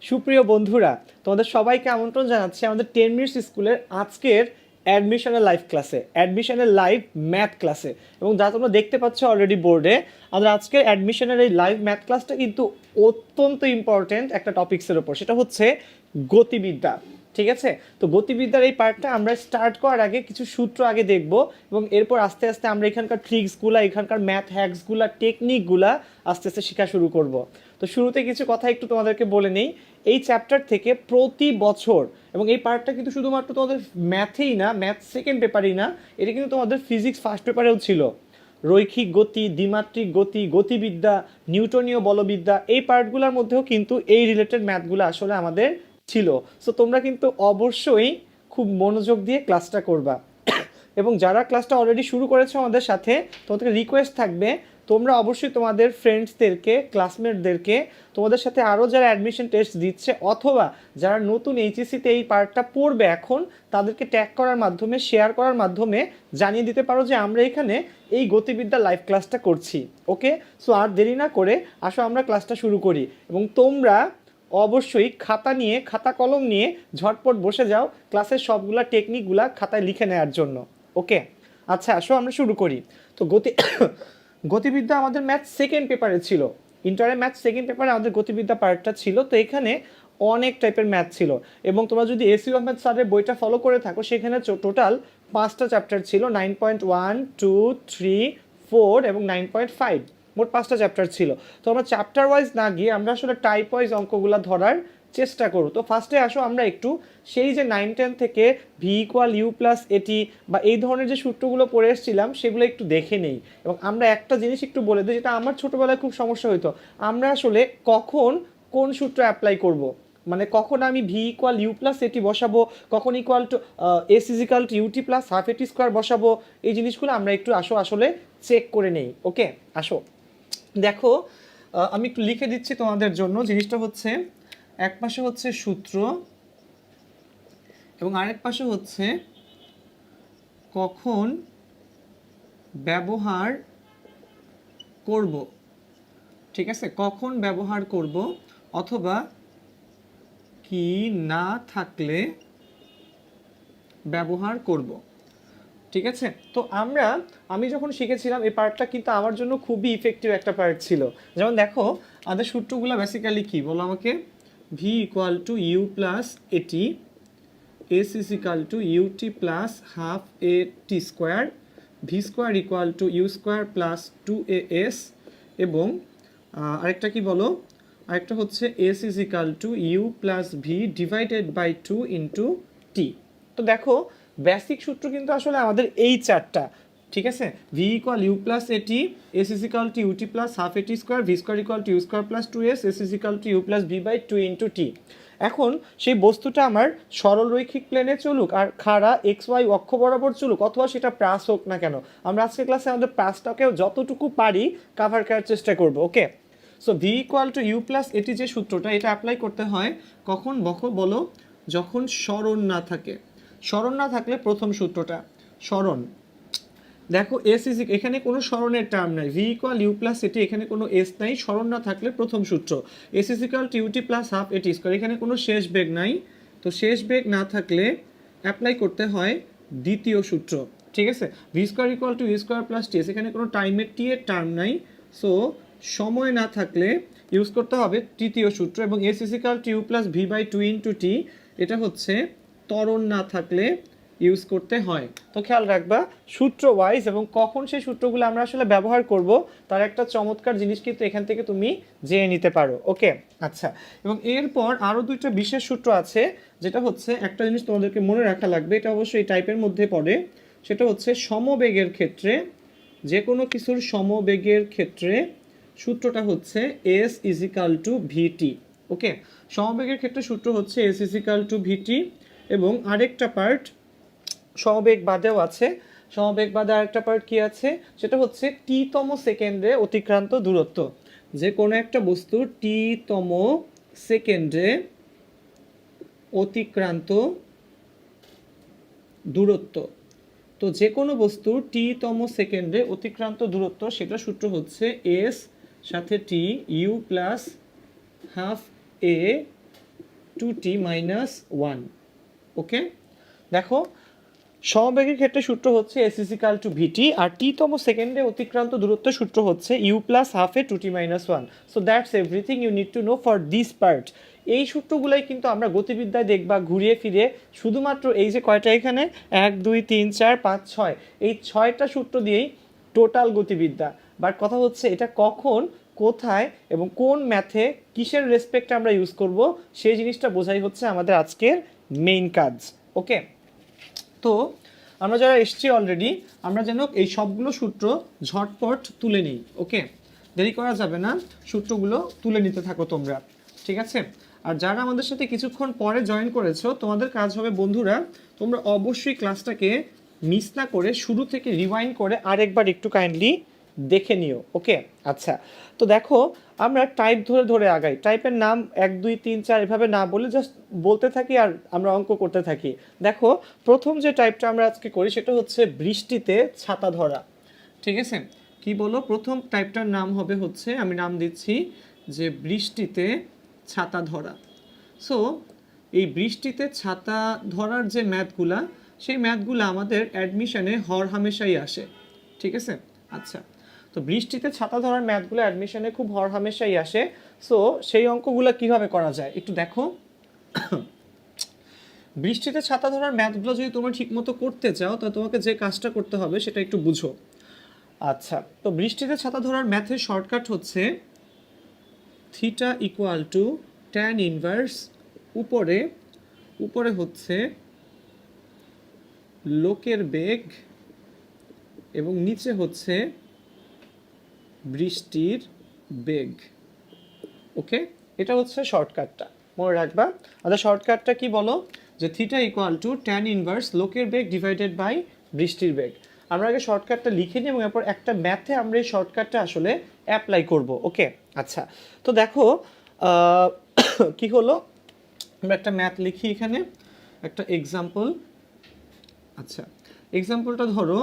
সুপ্রিয় বন্ধুরা, তোমাদের সবাইকে আমন্ত্রণ জানাচ্ছি আমাদের 10 মিনিটস স্কুলের আজকের অ্যাডমিশনের লাইভ ক্লাসে, অ্যাডমিশনের লাইভ ম্যাথ ক্লাসে। এবং যা তোমরা দেখতে পাচ্ছ অলরেডি বোর্ডে, আমাদের আজকের অ্যাডমিশনের এই লাইভ ম্যাথ ক্লাসটা কিন্তু অত্যন্ত ইম্পর্টেন্ট একটা টপিক্সের ওপর, সেটা হচ্ছে গতিবিদ্যা। ঠিক আছে, তো গতিবিদ্যার এই পার্টটা আমরা স্টার্ট করার আগে কিছু সূত্র আগে দেখব, এবং এরপর আস্তে আস্তে আমরা এখানকার ট্রিক্সগুলা, এখানকার ম্যাথ হ্যাক্সগুলা, টেকনিকগুলা আস্তে আস্তে শেখা শুরু করব। তো শুরুতে কিছু কথা একটু তোমাদেরকে বলে নেই। এই চ্যাপ্টার থেকে প্রতি বছর, এবং এই পার্টটা কিন্তু শুধুমাত্র তোমাদের ম্যাথেই না, ম্যাথ সেকেন্ড পেপারেই না, এটা কিন্তু তোমাদের ফিজিক্স ফার্স্ট পেপারেও ছিল। রৈখিক গতি, দ্বিমাত্রিক গতি, গতিবিদ্যা, নিউটনীয় বলবিদ্যা, এই পার্টগুলোর মধ্যেও কিন্তু এই রিলেটেড ম্যাথগুলো আসলে আমাদের ছিল। সো তোমরা কিন্তু অবশ্যই খুব মনোযোগ দিয়ে ক্লাসটা করবা। এবং যারা ক্লাসটা অলরেডি শুরু করেছো আমাদের সাথে, তোমাদেরকে রিকোয়েস্ট থাকবে তোমরা অবশ্যই তোমাদের ফ্রেন্ডসদেরকে, ক্লাসমেটদেরকে, তোমাদের সাথে আরও যারা অ্যাডমিশন টেস্ট দিচ্ছে অথবা যারা নতুন এইচএসসিতে এই পার্টটা পড়বে এখন, তাদেরকে ট্যাগ করার মাধ্যমে, শেয়ার করার মাধ্যমে জানিয়ে দিতে পারো যে আমরা এখানে এই গতিবিদ্যা লাইভ ক্লাসটা করছি। ওকে, সো আর দেরি না করে আসো আমরা ক্লাসটা শুরু করি। এবং তোমরা অবশ্যই খাতা নিয়ে, খাতা কলম নিয়ে ঝটপট বসে যাও ক্লাসের সবগুলা টেকনিকগুলা খাতায় লিখে নেওয়ার জন্য। ওকে, আচ্ছা আসো আমরা শুরু করি। তো গতিবিদ্যা আমাদের ম্যাথ সেকেন্ড পেপারে ছিল, ইন্টারে ম্যাথ সেকেন্ড পেপারে আমাদের গতিবিদ্যা পার্টটা ছিল। তো এখানে অনেক টাইপের ম্যাথ ছিল, এবং তোমরা যদি এসি আহমেদ স্যারের বইটা ফলো করে থাকো, সেখানে টোটাল 5টা চ্যাপ্টার ছিল, 9.1, 2, 3, 4 এবং 9.5, মোট 5টা চ্যাপ্টার ছিল। তো আমরা চ্যাপ্টার ওয়াইজ না গিয়ে আমরা আসলে টাইপ ওয়াইজ অঙ্কগুলো ধরার চেষ্টা করো। তো ফার্স্টে আসো আমরা একটু সেই যে 9-10 থেকে ভি ইকুয়াল ইউ প্লাস এটি বা এই ধরনের যে সূত্রগুলো পড়ে এসেছিলাম সেগুলো একটু দেখে নেই। এবং আমরা একটা জিনিস একটু বলে দিই, যেটা আমার ছোটোবেলায় খুব সমস্যা হতো, আমরা আসলে কখন কোন সূত্র অ্যাপ্লাই করব, মানে কখন আমি V equal u plus at বসাবো, কখন equal to s is equal to u t plus half এটি স্কোয়ার বসাবো, এই জিনিসগুলো আমরা একটু আসলে চেক করে নেই। ওকে, আসো দেখো, আমি একটু লিখে দিচ্ছি তোমাদের জন্য। জিনিসটা হচ্ছে এক পাশে হচ্ছে সূত্র এবং আরেক পাশে হচ্ছে কখন ব্যবহার করব। ঠিক আছে, কখন ব্যবহার করব অথবা কি না থাকলে ব্যবহার করব। ঠিক আছে, তো আমি যখন শিখেছিলাম এই পার্টটা কিন্তু আমার জন্য খুবই ইফেক্টিভ একটা পার্ট ছিল। যেমন দেখো আমাদের সূত্রগুলো বেসিক্যালি কি বলো আমাকে, v equal to u plus a t, s is equal to u t plus half a t square, v square equal to u square plus 2as, এবং আরেকটা কি বলো, আরেকটা হচ্ছে s is equal to u plus v divided by 2 into t. তো দেখো basic সূত্র কিন্তু আসলে আমাদের এই চারটা। ঠিক আছে, v equal u plus a t, s is equal to u t plus half এটি square, v square equal to u square plus 2s, s is equal to u plus v by 2 into t. এখন সেই বস্তুটা আমার সরল রৈখিক প্লেনে চলুক আর খাড়া এক্স ওয়াই অক্ষ বরাবর চলুক, অথবা সেটা প্রাস হোক না কেন, আমরা আজকের ক্লাসে আমাদের প্রাসটাকেও যতটুকু পারি কাভার করার চেষ্টা করব। Okay, so v equal to u plus a t যে সূত্রটা, এটা অ্যাপ্লাই করতে হয় কখন বলো, যখন স্মরণ না থাকে। স্মরণ না থাকলে প্রথম সূত্রটা স্মরণ, দেখো এস ইজ, এখানে কোনো স্মরণের টার্ম নাই, ভি ইকুয়াল ইউ প্লাস এটি, এখানে কোনো এস নাই, স্মরণ না থাকলে প্রথম সূত্র s is equal to u t plus half এটি স্কোয়ার, এখানে কোনো শেষ বেগ নাই, তো শেষ বেগ না থাকলে অ্যাপ্লাই করতে হয় দ্বিতীয় সূত্র। ঠিক আছে, v square equal to u square plus t, এখানে কোনো টাইমের টি এর টার্ম নাই, সো সময় না থাকলে ইউজ করতে হবে তৃতীয় সূত্র। এবং s is equal to u plus v by 2 into t, এটা হচ্ছে ত্বরণ না থাকলে ইউজ করতে হয়। তো খেয়াল রাখবা সূত্র ওয়াইজ এবং কখন সেই সূত্রগুলো আমরা আসলে ব্যবহার করব তার একটা চমৎকার জিনিস কিন্তু এখান থেকে তুমি জেনে নিতে পারো। ওকে, আচ্ছা, এবং এরপর আরও দুইটা বিশেষ সূত্র আছে, যেটা হচ্ছে একটা জিনিস তোমাদেরকে মনে রাখা লাগবে, এটা অবশ্যই এই টাইপের মধ্যে পড়ে, সেটা হচ্ছে সমবেগের ক্ষেত্রে, যে কোনো কিছুর সমবেগের ক্ষেত্রে সূত্রটা হচ্ছে এস ইজিক্যাল টু ভিটি। ওকে, সমবেগের ক্ষেত্রে সূত্র হচ্ছে এস ইজিক্যাল টু ভিটি। এবং আরেকটা পার্ট সমবেগ বাদেও আছে, সমবেগ বাদে আরেকটা পার্ট কি আছে, সেটা হচ্ছে টি-তম সেকেন্ডে অতিক্রান্ত দূরত্ব। যে কোনো একটা বস্তুর টি-তম সেকেন্ডে অতিক্রান্ত দূরত্ব, তো যে কোনো বস্তুর টি-তম সেকেন্ডে অতিক্রান্ত দূরত্ব, সেটা সূত্র হচ্ছে এস সাথে t u plus half a 2t minus 1। Okay, দেখো সমবেগের ক্ষেত্রে সূত্র হচ্ছে s ইজিক্যাল টু vt, আর tতম সেকেন্ডে অতিক্রান্ত দূরত্ব সূত্র হচ্ছে u plus half a 2t minus 1। So that's everything you need to know for this part. এই সূত্রগুলোই কিন্তু আমরা গতিবিদ্যায় দেখবা ঘুরিয়ে ফিরে, শুধুমাত্র এই যে কয়টা এখানে 1 2 3 4 5 6, এই 6টা সূত্র দিয়েই টোটাল গতিবিদ্যা। বাট কথা হচ্ছে এটা কখন, কোথায় এবং কোন ম্যাথে কিসের রেসপেক্টে আমরা ইউজ করব, সেই জিনিসটা বোঝাই হচ্ছে আমাদের আজকের মেইন কাজ। ওকে, তো আমরা যারা এসছি অলরেডি, আমরা যেন এই সবগুলো সূত্র ঝটপট তুলে নিই। ওকে, দেরি করা যাবে না, সূত্রগুলো তুলে নিতে থাকো তোমরা, ঠিক আছে? আর যারা আমাদের সাথে কিছুক্ষণ পরে জয়েন করেছো, তোমাদের কাজ হবে বন্ধুরা, তোমরা অবশ্যই ক্লাসটাকে মিস না করে শুরু থেকে রিওয়াইন্ড করে আরেকবার একটু কাইন্ডলি দেখে নিও। ওকে, আচ্ছা, তো দেখো আমরা টাইপ ধরে ধরে আগাই, টাইপের নাম 1 2 3 4 এভাবে না বলে জাস্ট বলতে থাকি আর আমরা অঙ্ক করতে থাকি। দেখো প্রথম যে টাইপটা আমরা আজকে করি সেটা হচ্ছে বৃষ্টিতে ছাতা ধরা। ঠিক আছে, কি বলো, প্রথম টাইপটার নাম হবে হচ্ছে, আমি নাম দিচ্ছি যে বৃষ্টিতে ছাতা ধরা। সো এই বৃষ্টিতে ছাতা ধরার যে ম্যাথগুলা, সেই ম্যাথগুলো আমাদের অ্যাডমিশনে হর হামেশাই আসে। ঠিক আছে, আচ্ছা, তো বৃষ্টিতে ছাতা ধরার ম্যাথগুলো অ্যাডমিশনে খুব হর হামেশাই আসে। সো সেই অঙ্কগুলো কিভাবে করা যায় একটু দেখো। বৃষ্টিতে ছাতা ধরার ম্যাথগুলো যদি তোমরা ঠিকমতো করতে চাও, তো তোমাকে যে কাজটা করতে হবে সেটা একটু বুঝো। আচ্ছা, তো বৃষ্টিতে ছাতা ধরার ম্যাথের শর্টকাট হচ্ছে theta equal two tan inverse, উপরে উপরে হচ্ছে লোকের বেগ এবং নিচে হচ্ছে বৃষ্টির বেগ। ওকে, এটা হচ্ছে শর্টকাটটা, মনে রাখবা। আচ্ছা, শর্টকাটটা কি বলো, যে theta equal two tan inverse লোকের বেগ ডিভাইডেড বাই বৃষ্টির বেগ। আমরা আগে শর্টকাটটা লিখে নিই এবং এরপর একটা ম্যাথে আমরা এই শর্টকাটটা আসলে অ্যাপ্লাই করব। ওকে, আচ্ছা, তো দেখো কি হলো, আমরা একটা ম্যাথ লিখি এখানে, একটা এক্সাম্পল। আচ্ছা, এক্সাম্পলটা ধরো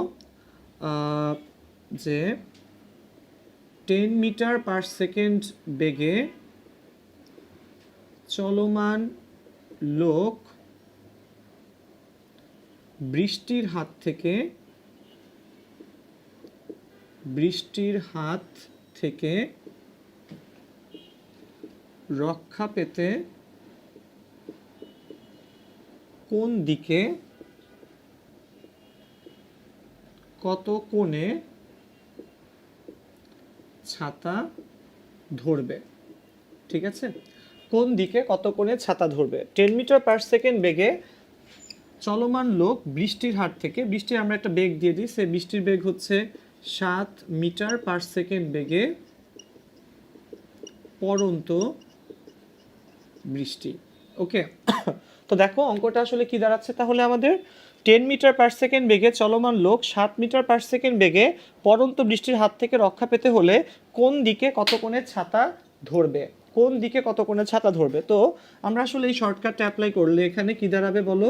যে 10 মিটার পার সেকেন্ড বেগে চলমান লোক বৃষ্টির হাত থেকে রক্ষা পেতে কোন দিকে কত কোণে ছাতা ধরবে। ঠিক আছে, কোন দিকে কত কোণে ছাতা ধরবে। 10 মিটার পার সেকেন্ড বেগে চলমান লোক বৃষ্টির হাত থেকে, বৃষ্টির আমরা একটা বেগ দিয়ে দিই, সে বৃষ্টির বেগ হচ্ছে 7 মিটার পার সেকেন্ড বেগে পড়ন্ত বৃষ্টি। ওকে, তো দেখো অঙ্কটা আসলে কি দাঁড়াচ্ছে তাহলে আমাদের, 10 মিটার পার সেকেন্ড বেগে চলমান লোক 7 মিটার পার সেকেন্ড বেগে পড়ন্ত বৃষ্টির হাত থেকে রক্ষা পেতে হলে কোন দিকে কত কোণে ছাতা ধরবে, কোন দিকে কত কোণে ছাতা ধরবে। তো আমরা আসলে এই শর্টকাটটা অ্যাপ্লাই করলে এখানে কি দাঁড়াবে বলো,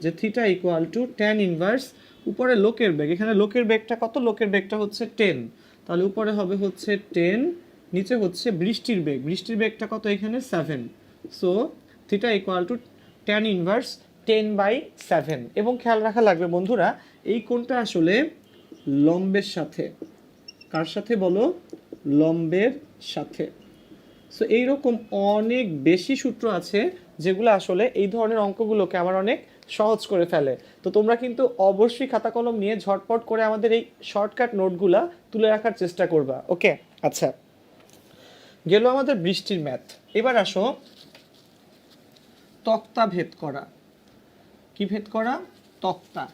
যে theta equal two tan inverse, উপরে লোকের বেগ, এখানে লোকের বেগটা কত, লোকের বেগটা হচ্ছে 10, তাহলে উপরে হবে হচ্ছে 10, নিচে হচ্ছে বৃষ্টির বেগ, বৃষ্টির বেগটা কত এখানে 7। So theta equal two tan inverse 10/7। এবং খেয়াল রাখা লাগবে বন্ধুরা, এই কোণটা আসলে লম্বের সাথে, কার সাথে বলো, লম্বের সাথে। সো এইরকম অনেক বেশি সূত্র আছে যেগুলো আসলে এই ধরনের অঙ্কগুলোকে আমার অনেক সহজ করে ফেলে। তো তোমরা কিন্তু অবশ্যই খাতা কলম নিয়ে ঝটপট করে আমাদের এই শর্টকাট নোটগুলা তুলে রাখার চেষ্টা করবা। ওকে, আচ্ছা, গেল আমাদের বৃষ্টির ম্যাথ। এবার আসো তক্তা ভেদ করা। কি ভেদ করা, তক্তা।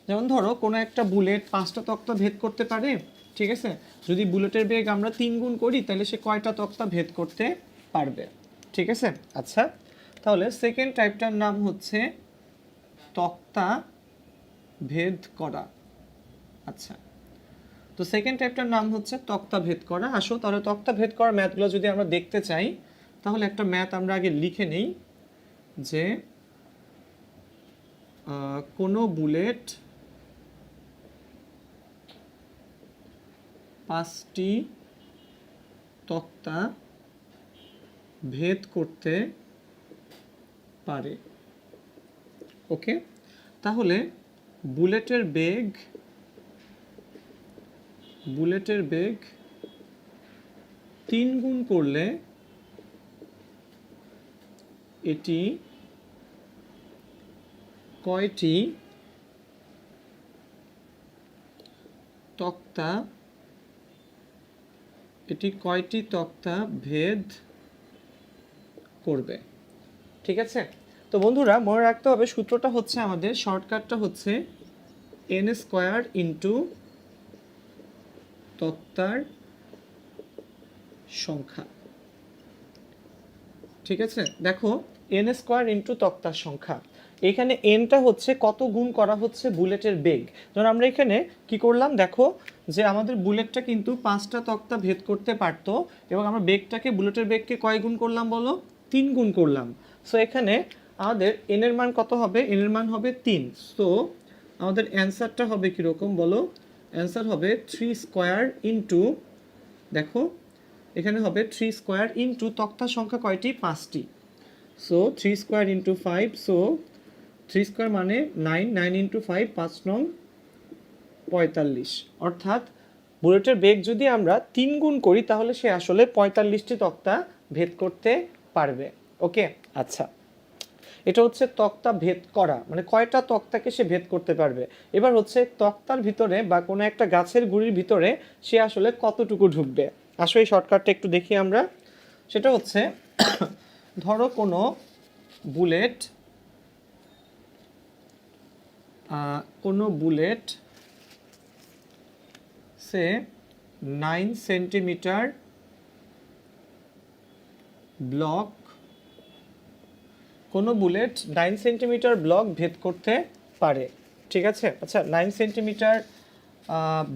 যেমন ধরো কোনো একটা বুলেট 5টা তক্তা ভেদ করতে পারে। ঠিক আছে, যদি বুলেটের বেগ আমরা 3 গুণ করি তাহলে সে কয়টা তক্তা ভেদ করতে পারবে। ঠিক আছে, আচ্ছা, তাহলে সেকেন্ড টাইপটার নাম হচ্ছে তক্তা ভেদ করা। আচ্ছা, তো সেকেন্ড টাইপটার নাম হচ্ছে তক্তা ভেদ করা। আসো তাহলে তক্তা ভেদ করার ম্যাথগুলো যদি আমরা দেখতে চাই, তাহলে একটা ম্যাথ আমরা আগে লিখে নেই, যে কোনো বুলেট 5টি তক্তা ভেদ করতে পারে। ওকে, তাহলে বুলেটের বেগ 3 গুণ করলে এটি কয়টি তক্তা ভেদ করবে? ঠিক আছে, তো বন্ধুরা মনে রাখতে হবে সূত্রটা হচ্ছে আমাদের, শর্টকাটটা হচ্ছে n স্কয়ার ইন্টু তক্তার সংখ্যা। ঠিক আছে, দেখো n স্কয়ার ইন্টু তক্তার সংখ্যা, এখানে nটা হচ্ছে কত গুণ করা হচ্ছে বুলেটের বেগ। ধরুন আমরা এখানে কি করলাম, দেখো যে আমাদের বুলেটটা কিন্তু 5টা তক্তা ভেদ করতে পারতো, এবং আমরা বুলেটের বেগকে কয় গুণ করলাম বলো? 3 গুণ করলাম। সো এখানে আমাদের n এর মান কত হবে? n এর মান হবে 3। সো আমাদের অ্যান্সারটা হবে কীরকম বলো? অ্যান্সার হবে 3 স্কয়ার ইন্টু, দেখো এখানে হবে 3 স্কয়ার ইন্টু তক্তার সংখ্যা কয়টি? 5টি। So 3 square into 5, so 3 square মানে 9, 9 ইন্টু 5, 5 নং 45। অর্থাৎ বুলেটের বেগ যদি আমরা 3 গুণ করি তাহলে সে আসলে 45টি তক্তা ভেদ করতে পারবে। ওকে, আচ্ছা, এটা হচ্ছে তক্তা ভেদ করা, মানে কয়টা তক্তাকে সে ভেদ করতে পারবে। এবার হচ্ছে তক্তার ভিতরে বা কোনো একটা গাছের গুঁড়ির ভিতরে সে আসলে কতটুকু ঢুকবে। আসলে এই শর্টকাটটা একটু দেখি আমরা। সেটা হচ্ছে ধরো কোনো বুলেট সে 9 সেন্টিমিটার ব্লক, কোনো বুলেট 9 সেন্টিমিটার ব্লক ভেদ করতে পারে। ঠিক আছে, আচ্ছা 9 সেন্টিমিটার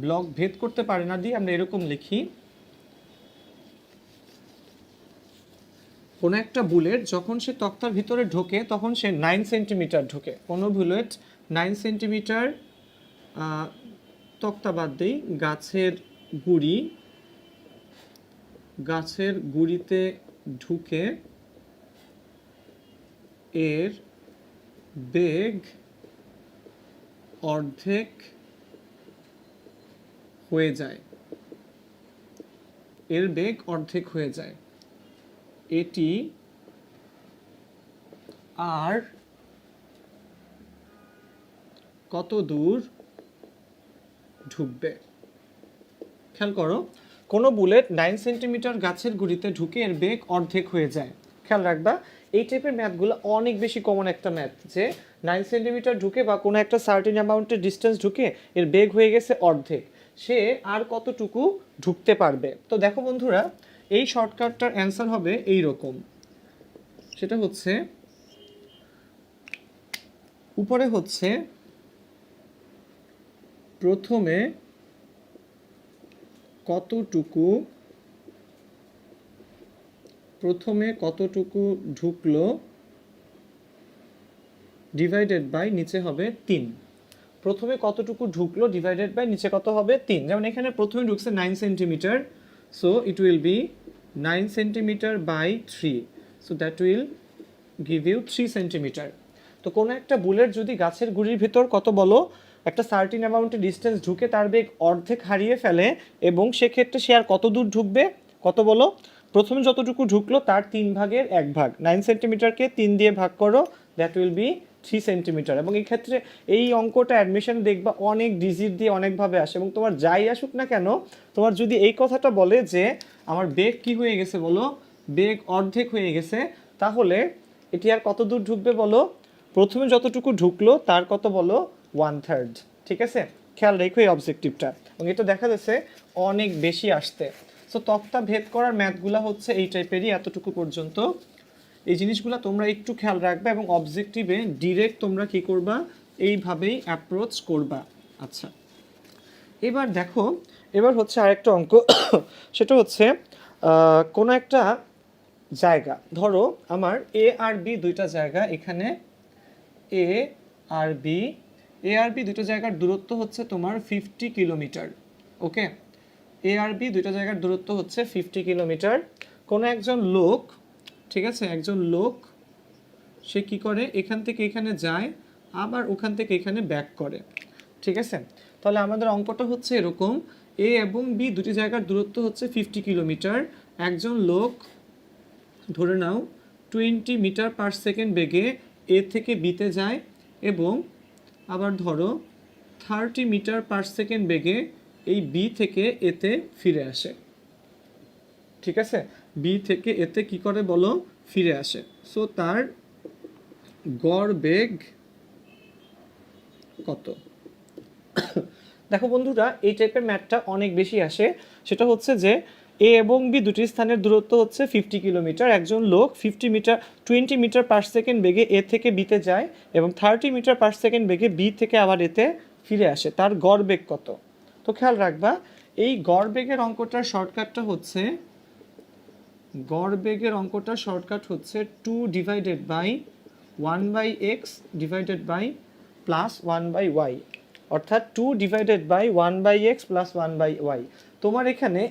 ব্লক ভেদ করতে পারে না দিয়ে আমরা এরকম লিখি, কোনো একটা বুলেট যখন সে তক্তার ভিতরে ঢোকে তখন সে 9 সেন্টিমিটার ঢোকে। কোনো বুলেট 9 সেন্টিমিটার তক্তা বাদ দেই, গাছের গুঁড়িতে ঢুকে এর বেগ অর্ধেক হয়ে যায়। এটি আর কত দূর ঢুকবে? খেয়াল করো, কোনো বুলেট 9 সেন্টিমিটার গাছের গুঁড়িতে ঢুকে এর বেগ অর্ধেক হয়ে যায়। খেয়াল রাখবা এই টাইপের ম্যাথগুলো অনেক বেশি কমন একটা ম্যাথ, যে 9 সেন্টিমিটার ঢুকে বা কোনো একটা সার্টেন অ্যামাউন্টের ডিস্টেন্স ঢুকে এর বেগ হয়ে গেছে অর্ধেক, সে আর কতটুকু ঢুকতে পারবে। তো দেখো বন্ধুরা, এই শর্টকাটটার অ্যান্সার হবে এই রকম। সেটা হচ্ছে উপরে হচ্ছে প্রথমে কতটুকু ঢুকলো ডিভাইডেড বাই নিচে হবে 3। প্রথমে কতটুকু ঢুকলো ডিভাইডেড বাই নিচে কত হবে? 3। যেমন এখানে প্রথমে ঢুকছে 9 centimetre, so it will be 9 centimetre by 3, so that will give you 3 centimetre. তো কোনো একটা বুলেট যদি গাছের গুঁড়ির ভিতর কত বলো একটা সার্টিন অ্যামাউন্টের ডিস্টেন্স ঢুকে তার বেগ অর্ধেক হারিয়ে ফেলে, এবং সেক্ষেত্রে সে আর কত দূর ঢুকবে? কত বলো? প্রথমে যতটুকু ঢুকলো তার 3 ভাগের 1 ভাগ, 9 সেন্টিমিটারকে 3 দিয়ে ভাগ করো, দ্যাট উইল বি 3 সেন্টিমিটার। এবং এই ক্ষেত্রে এই অঙ্কটা অ্যাডমিশন দেখবা অনেক ডিজিট দিয়ে অনেকভাবে আসে, এবং তোমার যাই আসুক না কেন, তোমার যদি এই কথাটা বলে যে আমার বেগ কি হয়ে গেছে বলো, বেগ অর্ধেক হয়ে গেছে, তাহলে এটি আর কত দূর ঢুকবে বলো? প্রথমে যতটুকু ঢুকলো তার কত বলো? 1/3। ঠিক আছে, খেয়াল রেখো এই অবজেক্টিভটা, এবং এটা দেখা যাচ্ছে অনেক বেশি আসতে। সো তক্তা ভেদ করার ম্যাথগুলো হচ্ছে এই টাইপেরই, এতটুকু পর্যন্ত। এই জিনিসগুলো তোমরা একটু খেয়াল রাখবে, এবং অবজেক্টিভে ডিরেক্ট তোমরা কি করবা? এইভাবেই অ্যাপ্রোচ করবা। আচ্ছা, এবার দেখো, এবার হচ্ছে আরেকটা অঙ্ক। সেটা হচ্ছে কোনো একটা জায়গা, ধরো আমার এ আর বি দুইটা জায়গা, এখানে এ আর বি দুটো জায়গার দূরত্ব হচ্ছে তোমার 50 কিলোমিটার। ওকে, এ আর বি দুটো জায়গার দূরত্ব হচ্ছে 50 কিলোমিটার। কোনো একজন লোক, ঠিক আছে, একজন লোক সে কি করে এখান থেকে এখানে যায়, আবার ওখান থেকে এখানে ব্যাক করে। ঠিক আছে, তাহলে আমাদের অঙ্কটা হচ্ছে এরকম, এ এবং বি দুটি জায়গার দূরত্ব হচ্ছে 50 কিলোমিটার। একজন লোক ধরে নাও 20 মিটার পার সেকেন্ড বেগে এ থেকে বিতে যায়, এবং আবার ধরো 30 মিটার পার সেকেন্ড বেগে এই বি থেকে এতে ফিরে আসে। ঠিক আছে, বি থেকে এতে কি করে বলো, ফিরে আসে। সো তার গড় বেগ কত? দেখো বন্ধুরা, এই টাইপের ম্যাথটা অনেক বেশি আসে। সেটা হচ্ছে যে এ এবং বি দুটি স্থানের দূরত্ব হচ্ছে 50 কিলোমিটার। একজন লোক 20 মিটার পার সেকেন্ড বেগে এ থেকে বিতে যায় এবং 30 মিটার পার সেকেন্ড বেগে বি থেকে আবার এতে ফিরে আসে। তার গড় বেগ কত? তো খেয়াল রাখবা, এই গড় বেগের অঙ্কটার শর্টকাটটা হচ্ছে, গড় বেগের অঙ্কটার শর্টকাট হচ্ছে 2 divided by 1/x divided by plus 1/y, অর্থাৎ 2 divided by 1/x plus 1/y। তোমার এখানে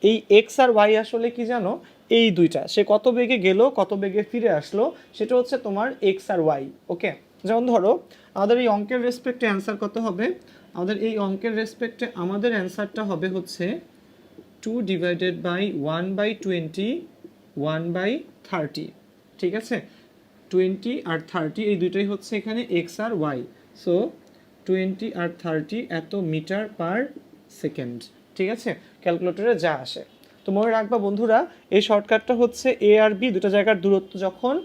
এই x আর y আসলে কি জানো, এই দুইটা, সে কত বেগে গেল কত বেগে ফিরে আসলো, সেটা হচ্ছে তোমার x আর y। ওকে, যেমন ধরো আমাদের এই অঙ্কের রেসপেক্টে অ্যান্সার কত হবে, আমাদের এই অঙ্কের রেসপেক্টে আমাদের অ্যান্সারটা হবে হচ্ছে 2 ডিভাইডেড বাই 1/20 1/30। ঠিক আছে, 20 আর 30 এই দুইটাই হচ্ছে এখানে x আর y। সো 20 আর 30 এত মিটার পার সেকেন্ড। ঠিক আছে, ক্যালকুলেটরে যা আসে। তো মনে রাখবা বন্ধুরা, এই শর্টকাটটা হচ্ছে এ আর বি দুটো জায়গার দূরত্ব যখন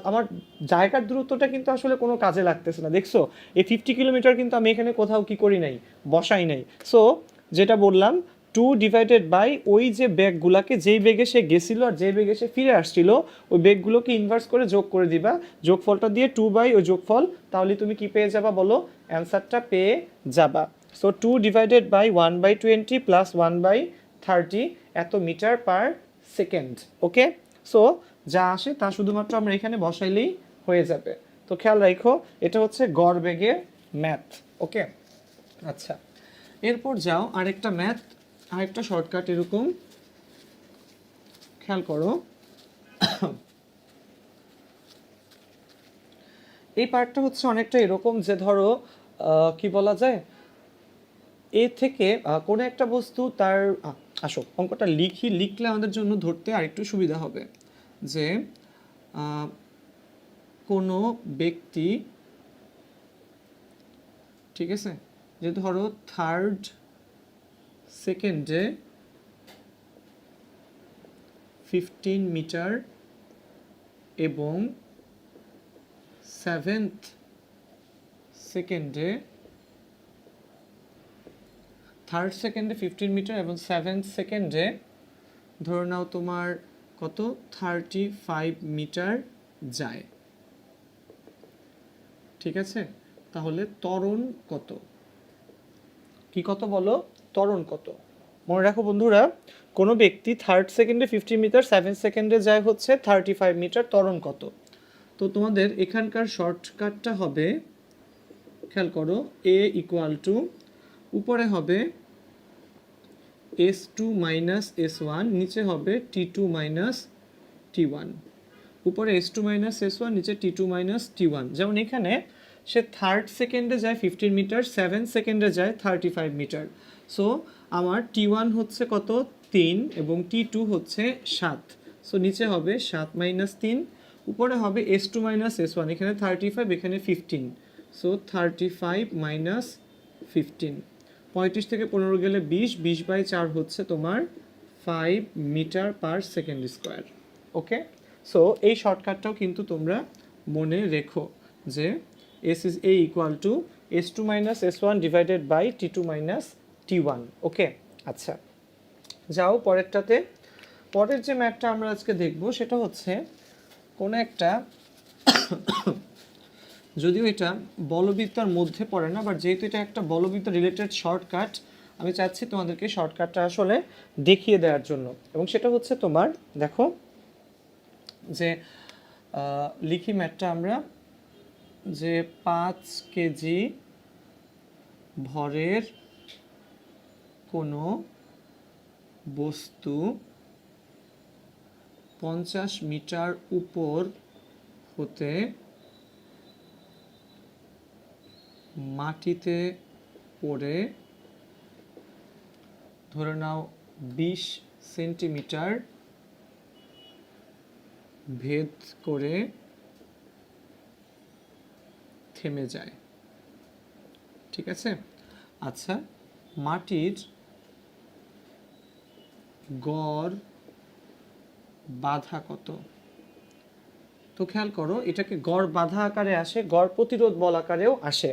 আমার জায়গার দূরত্বটা কিন্তু আসলে কোনো কাজে লাগতেছে না। দেখছো, এই 50 কিলোমিটার কিন্তু আমি এখানে কোথাও কি করি নাই, বসাই নাই। সো যেটা বললাম, 2 ডিভাইডেড বাই ওই যে বেগগুলোকে, যেই বেগে সে গেছিল আর যেই বেগে সে ফিরে আসছিল, ওই বেগগুলোকে ইনভার্স করে যোগ করে দিবা, যোগফলটা দিয়ে 2 বাই ওই যোগফল, তাহলে তুমি কি পেয়ে যাবা বলো, অ্যান্সারটা পেয়ে যাবা। সো 2 ডিভাইডেড বাই 1/20 প্লাস 1/30 এত মিটার পার সেকেন্ড। ওকে, সো যা আসে তা শুধুমাত্র আমরা এখানে বসাইলেই হয়ে যাবে। তো খেয়াল রাখো, এটা হচ্ছে গড় বেগের ম্যাথ। ওকে, আচ্ছা, এরপর যাও আরেকটা ম্যাথ, আরেকটা শর্টকাট এরকম, খেয়াল করো। এই পার্টটা হচ্ছে অনেকটা এরকম যে ধরো কি বলা যায়, এ থেকে কোনো একটা বস্তু তার আসো অঙ্কটা লিখলে আমাদের জন্য ধরতে আরেকটু সুবিধা হবে। যে কোনো ব্যক্তি, ঠিক আছে, যে ধরো থার্ড সেকেন্ডে 15 মিটার এবং 7th সেকেন্ডে, থার্ড সেকেন্ডে 15 মিটার এবং 7th সেকেন্ডে ধরে নাও তোমার কত, 35 মিটার যায়। ঠিক আছে, তাহলে ত্বরণ কত? কি কত বলো, ত্বরণ কত? মনে রাখো বন্ধুরা, কোনো ব্যক্তি থার্ড সেকেন্ডে 50 মিটার, 7 সেকেন্ডে যায় হচ্ছে 35 মিটার, ত্বরণ কত? তো তোমাদের এখানকার শর্টকাটটা হবে, খেয়াল করো, এ ইকুয়াল টু উপরে হবে S2 মাইনাস S1, নিচে হবে T2 মাইনাস T1। উপরে S2 মাইনাস S1, নিচে T2 মাইনাস T1। যেমন এখানে সে থার্ড সেকেন্ডে যায় 15 মিটার, 7 সেকেন্ডে যায় 35 মিটার। সো আমার T1 হচ্ছে কত, 3, এবং T2 হচ্ছে 7। সো নিচে হবে 7 মাইনাস 3, উপরে হবে S2 মাইনাস S1, এখানে 35 এখানে 15। সো 35 মাইনাস 15, 35 থেকে 15 গেলে 20, 20/4 হচ্ছে তোমার 5 metre per second square. Okay, so এই শর্টকাটটাও কিন্তু তোমরা মনে রেখো যে S is A equal to S2 minus S1 divided by T2 minus T1। ওকে, আচ্ছা, যাও পরেরটাতে। পরের যে ম্যাথটা আমরা আজকে দেখব সেটা হচ্ছে কোনো একটা, যদিও এটা বলবিদ্যার মধ্যে পড়ে না, বাট যেহেতু এটা একটা বলবিদ্যা রিলেটেড শর্টকাট, আমি চাচ্ছি তোমাদেরকে শর্টকাটটা আসলে দেখিয়ে দেওয়ার জন্য। এবং সেটা হচ্ছে তোমার, দেখো যে লিখি ম্যাথটা আমরা, যে 5 কেজি ভরের কোনো বস্তু 50 মিটার উপর হতে মাটিতে পড়ে ধরে নাও 20 সেন্টিমিটার ভেদ করে থেমে যায়। ঠিক আছে, আচ্ছা মাটির গড় বাধা কত? তো খেয়াল করো, এটাকে গড় বাধা আকারে আসে, গড় প্রতিরোধ বল আকারেও আসে।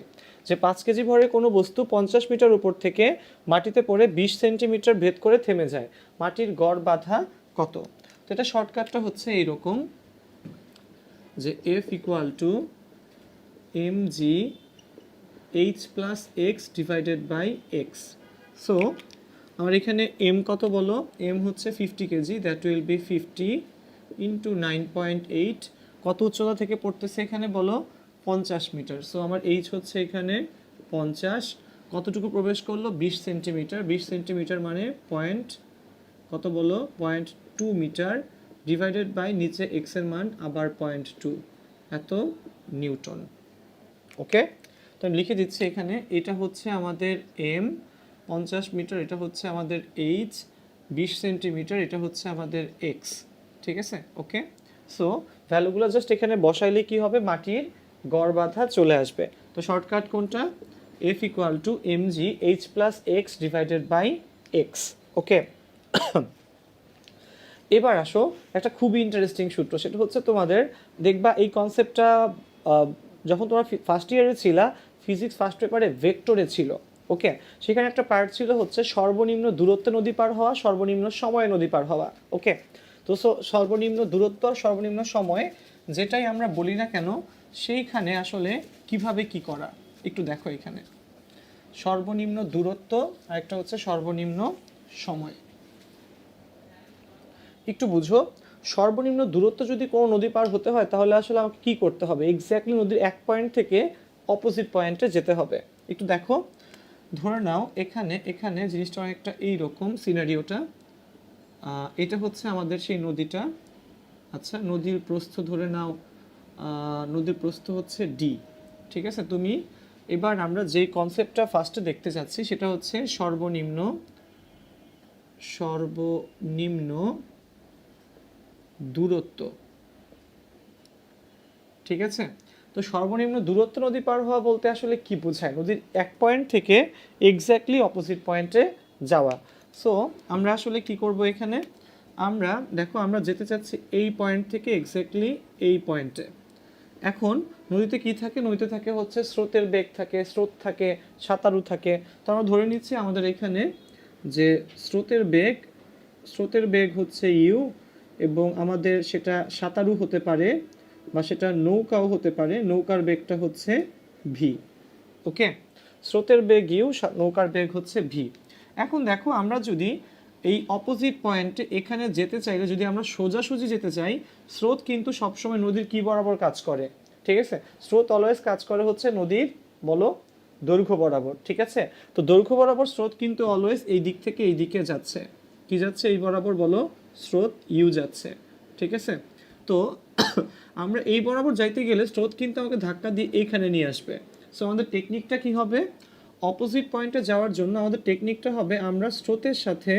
যে 5 কেজি ভরের কোনো বস্তু 50 মিটার উপর থেকে মাটিতে পড়ে 20 সেন্টিমিটার ভেদ করে থেমে যায়, মাটির গড় বাধা কত? তো এটা শর্টকাটটা হচ্ছে এইরকম, যে F equal to mg h plus x divided by x. So আমার এখানে m কত বলো? m হচ্ছে 50 kg, that will be 50 into 9.8। কত উচ্চতা থেকে পড়তেছে এখানে বলো? 50 মিটার। সো আমার h হচ্ছে এখানে 50, কতটুকু প্রবেশ করলো? 20 সেন্টিমিটার। 20 সেন্টিমিটার মানে পয়েন্ট কত বলো? 0.2 মিটার ডিভাইডেড বাই নিচে x এর মান আবার 0.2, এত নিউটন। ওকে, তো আমি লিখে দিচ্ছি এখানে, এটা হচ্ছে আমাদের m 50 মিটার, এটা হচ্ছে আমাদের h 20 সেন্টিমিটার, এটা হচ্ছে আমাদের x। ঠিক আছে, ওকে। সো ভ্যালুগুলো জাস্ট এখানে বসাইলে কি হবে? মাটির গড় বাধা চলে আসবে। তো শর্টকাট কোনটা? F equal to mg h plus x divided by x. Okay, এবার আসো একটা খুবই ইন্টারেস্টিং সূত্র, সেটা হচ্ছে তোমাদের দেখবা এই কনসেপ্টটা যখন তোমরা ফার্স্ট ইয়ারে ছিলা, ফিজিক্স ফার্স্ট পেপারে ভেক্টরে ছিল। ওকে, সেখানে একটা পার্ট ছিল হচ্ছে সর্বনিম্ন দূরত্বে নদী পার হওয়া, সর্বনিম্ন সময়ে নদী পার হওয়া। ওকে, তো সর্বনিম্ন দূরত্ব আর সর্বনিম্ন সময় যেটাই আমরা বলি না কেন, সেইখানে আসলে কিভাবে কি করা একটু দেখো। এখানে সর্বনিম্ন দূরত্ব আর একটা হচ্ছে সর্বনিম্ন সময়, একটু বুঝো। সর্বনিম্ন দূরত্ব যদি কোনো নদী পার হতে হয় তাহলে আসলে আমাকে কি করতে হবে? এক্স্যাক্টলি নদীর এক পয়েন্ট থেকে অপোজিট পয়েন্টে যেতে হবে। একটু দেখো, ধরে নাও এখানে এখানে জিনিসটা অনেকটা এইরকম সিনারিওটা। এটা হচ্ছে আমাদের সেই নদীটা। আচ্ছা, নদীর প্রস্থ ধরে নাও, নদীর প্রস্থ হচ্ছে ডি। ঠিক আছে, তুমি এবার আমরা যেই কনসেপ্টটা ফার্স্টে দেখতে যাচ্ছি সেটা হচ্ছে সর্বনিম্ন দূরত্ব। ঠিক আছে, তো সর্বনিম্ন দূরত্ব নদী পার হওয়া বলতে আসলে কি বোঝায়? নদীর এক পয়েন্ট থেকে এক্স্যাক্টলি অপোজিট পয়েন্টে যাওয়া। সো আমরা আসলে কি করব এখানে? আমরা দেখো, আমরা যেতে চাচ্ছি এই পয়েন্ট থেকে এক্স্যাক্টলি এই পয়েন্টে। এখন নদীতে কি থাকে? নদীতে থাকে হচ্ছে স্রোতের বেগ থাকে, স্রোত থাকে, সাঁতারু থাকে। তো আমরা ধরে নিচ্ছি আমাদের এখানে যে স্রোতের বেগ হচ্ছে ইউ, এবং আমাদের সেটা সাঁতারু হতে পারে বা সেটা নৌকাও হতে পারে, নৌকার বেগটা হচ্ছে ভি। ওকে, স্রোতের বেগ ইউ, নৌকার বেগ হচ্ছে ভি। এখন দেখো, আমরা যদি এই অপোজিট পয়েন্টে এখানে যেতে চাইলে, যদি আমরা সোজাসুজি যেতে চাই, স্রোত কিন্তু সবসময় নদীর কি বরাবর কাজ করে? ঠিক আছে, স্রোত অলওয়েজ কাজ করে হচ্ছে নদীর বলো দৈর্ঘ্য বরাবর। ঠিক আছে, তো দৈর্ঘ্য বরাবর স্রোত কিন্তু অলওয়েজ এই দিক থেকে এই দিকে যাচ্ছে। কি যাচ্ছে? এই বরাবর বলো, স্রোত ইউ যাচ্ছে। ঠিক আছে, তো আমরা এই বরাবর যাইতে গেলে স্রোত কিন্তু আমাকে ধাক্কা দিয়ে এইখানে নিয়ে আসবে। সো আমাদের টেকনিকটা কি হবে? অপোজিট পয়েন্টে যাওয়ার জন্য আমাদের টেকনিকটা হবে, আমরা স্রোতের সাথে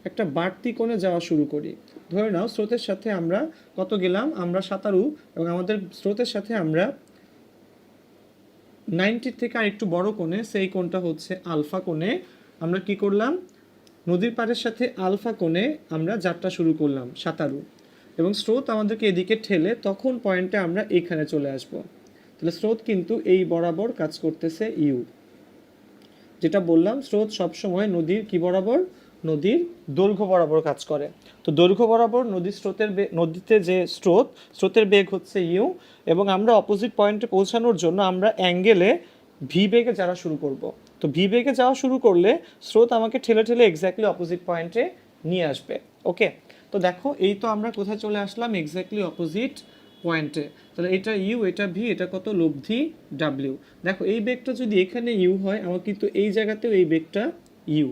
একটা বাড়তি কোণে যাওয়া শুরু করি। ধরে নাও স্রোতের সাথে আমরা কত গেলাম? আমরা সাঁতারু, এবং আমাদের স্রোতের সাথে আমরা 90 থেকে আর একটু বড় কোণে, সেই কোণটা হচ্ছে আলফা কোণে আমরা কি করলাম? নদীর পাড়ের সাথে আলফা কোণে আমরা যাত্রা শুরু করলাম সাঁতারু, এবং স্রোত আমাদেরকে এদিকে ঠেলে তখন পয়েন্টে আমরা এখানে চলে আসব। তাহলে স্রোত কিন্তু এই বরাবর কাজ করতেছে ইউ। যেটা বললাম, স্রোত সবসময় নদীর কি বরাবর? নদীর দৈর্ঘ্য বরাবর কাজ করে। তো দৈর্ঘ্য বরাবর নদীর নদীতে যে স্রোতের বেগ হচ্ছে ইউ, এবং আমরা অপোজিট পয়েন্টে পৌঁছানোর জন্য আমরা অ্যাঙ্গেলে ভি বেগে যাওয়া শুরু করব। তো ভি বেগে যাওয়া শুরু করলে স্রোত আমাকে ঠেলে ঠেলে এক্স্যাক্টলি অপোজিট পয়েন্টে নিয়ে আসবে। ওকে, তো দেখো, এই তো আমরা কোথায় চলে আসলাম? এক্স্যাক্টলি অপোজিট পয়েন্টে। তাহলে এটা ইউ, এটা ভি, এটা কত? লব্ধি ডাব্লিউ। দেখো, এই বেগটা যদি এখানে ইউ হয়, আমার কিন্তু এই জায়গাতেও এই বেগটা ইউ।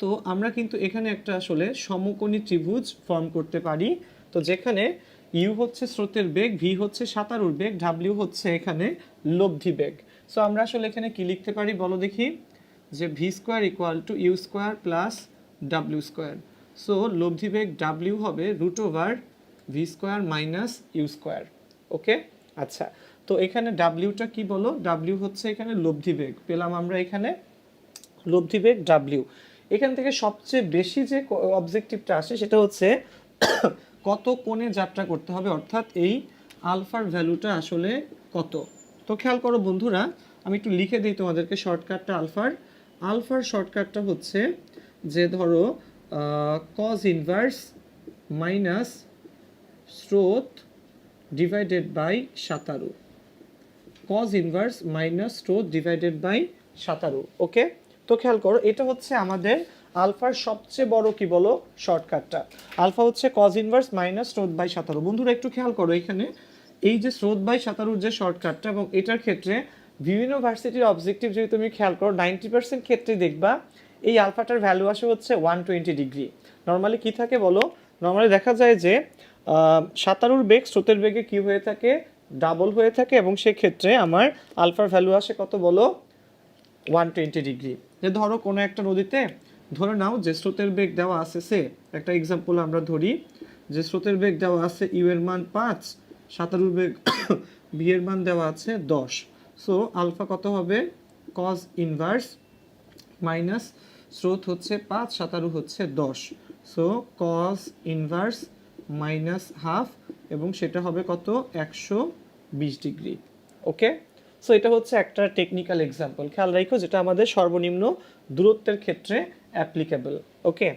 তো আমরা কিন্তু এখানে একটা আসলে সমকোণী ত্রিভুজ ফর্ম করতে পারি। তো যেখানে ইউ হচ্ছে স্রোতের বেগ, ভি হচ্ছে সাঁতারুর বেগ, ডাব্লিউ হচ্ছে এখানে লব্ধি বেগ। সো আমরা আসলে এখানে কি লিখতে পারি বলো দেখি, যে v square equal to u square plus ডাব্লিউ স্কোয়ার। সো লব্ধি বেগ ডাব্লিউ হবে root over v square minus u square. Okay, আচ্ছা, তো এখানে ডাব্লিউটা কি বলো, ডাব্লিউ হচ্ছে এখানে লব্ধি বেগ, পেলাম আমরা এখানে লব্ধি বেগ ডাব্লিউ। এখান থেকে সবচেয়ে বেশি যে অবজেক্টিভটা আসে সেটা হচ্ছে কত কোণে যাত্রা করতে হবে, অর্থাৎ এই আলফার ভ্যালুটা আসলে কত। তো খেয়াল করো বন্ধুরা, আমি একটু লিখে দিই তোমাদেরকে শর্টকাটটা। আলফার শর্টকাটটা হচ্ছে যে ধরো কজ ইনভার্স মাইনাস স্রোত ডিভাইডেড বাই সাঁতারু, কজ ইনভার্স মাইনাস স্রোত ডিভাইডেড বাই সাঁতারু। ওকে, তো খেয়াল করো এটা হচ্ছে আমাদের আলফার সবচেয়ে বড় কি বলো শর্টকাটটা। আলফা হচ্ছে কজ ইনভার্স মাইনাস স্রোত বাই সাঁতারু। বন্ধুরা একটু খেয়াল করো এখানে এই যে স্রোত বাই সাঁতারুর যে শর্টকাটটা, এবং এটার ক্ষেত্রে বিভিন্ন ভার্সিটির অবজেক্টিভ যদি তুমি খেয়াল করো 90% ক্ষেত্রে দেখবা এই আলফাটার ভ্যালু আসে হচ্ছে 120 ডিগ্রি। নর্মালি কি থাকে বলো, নর্মালি দেখা যায় যে সাঁতারুর বেগ স্রোতের বেগে কি হয়ে থাকে, ডাবল হয়ে থাকে, এবং সেক্ষেত্রে আমার আলফার ভ্যালু আসে কত বলো 120 ডিগ্রি। যে ধরো কোনো একটা নদীতে ধরে নাও যে স্রোতের বেগ দেওয়া আছে, সে একটা এক্সাম্পল আমরা ধরি যে স্রোতের বেগ দেওয়া আছে ইউ এর মান 5, সাঁতারুর বেগ ভি এর মান দেওয়া আছে 10। সো আলফা কত হবে, কজ ইনভার্স মাইনাস স্রোত হচ্ছে 5, সাঁতারু হচ্ছে 10। So cos inverse minus half, এবং সেটা হবে কত 120 ডিগ্রি। ওকে, সো এটা হচ্ছে একটা টেকনিক্যাল এক্সাম্পল, খেয়াল রাখো যেটা আমাদের সর্বনিম্ন দূরত্বের ক্ষেত্রে অ্যাপ্লিকেবল। ওকে,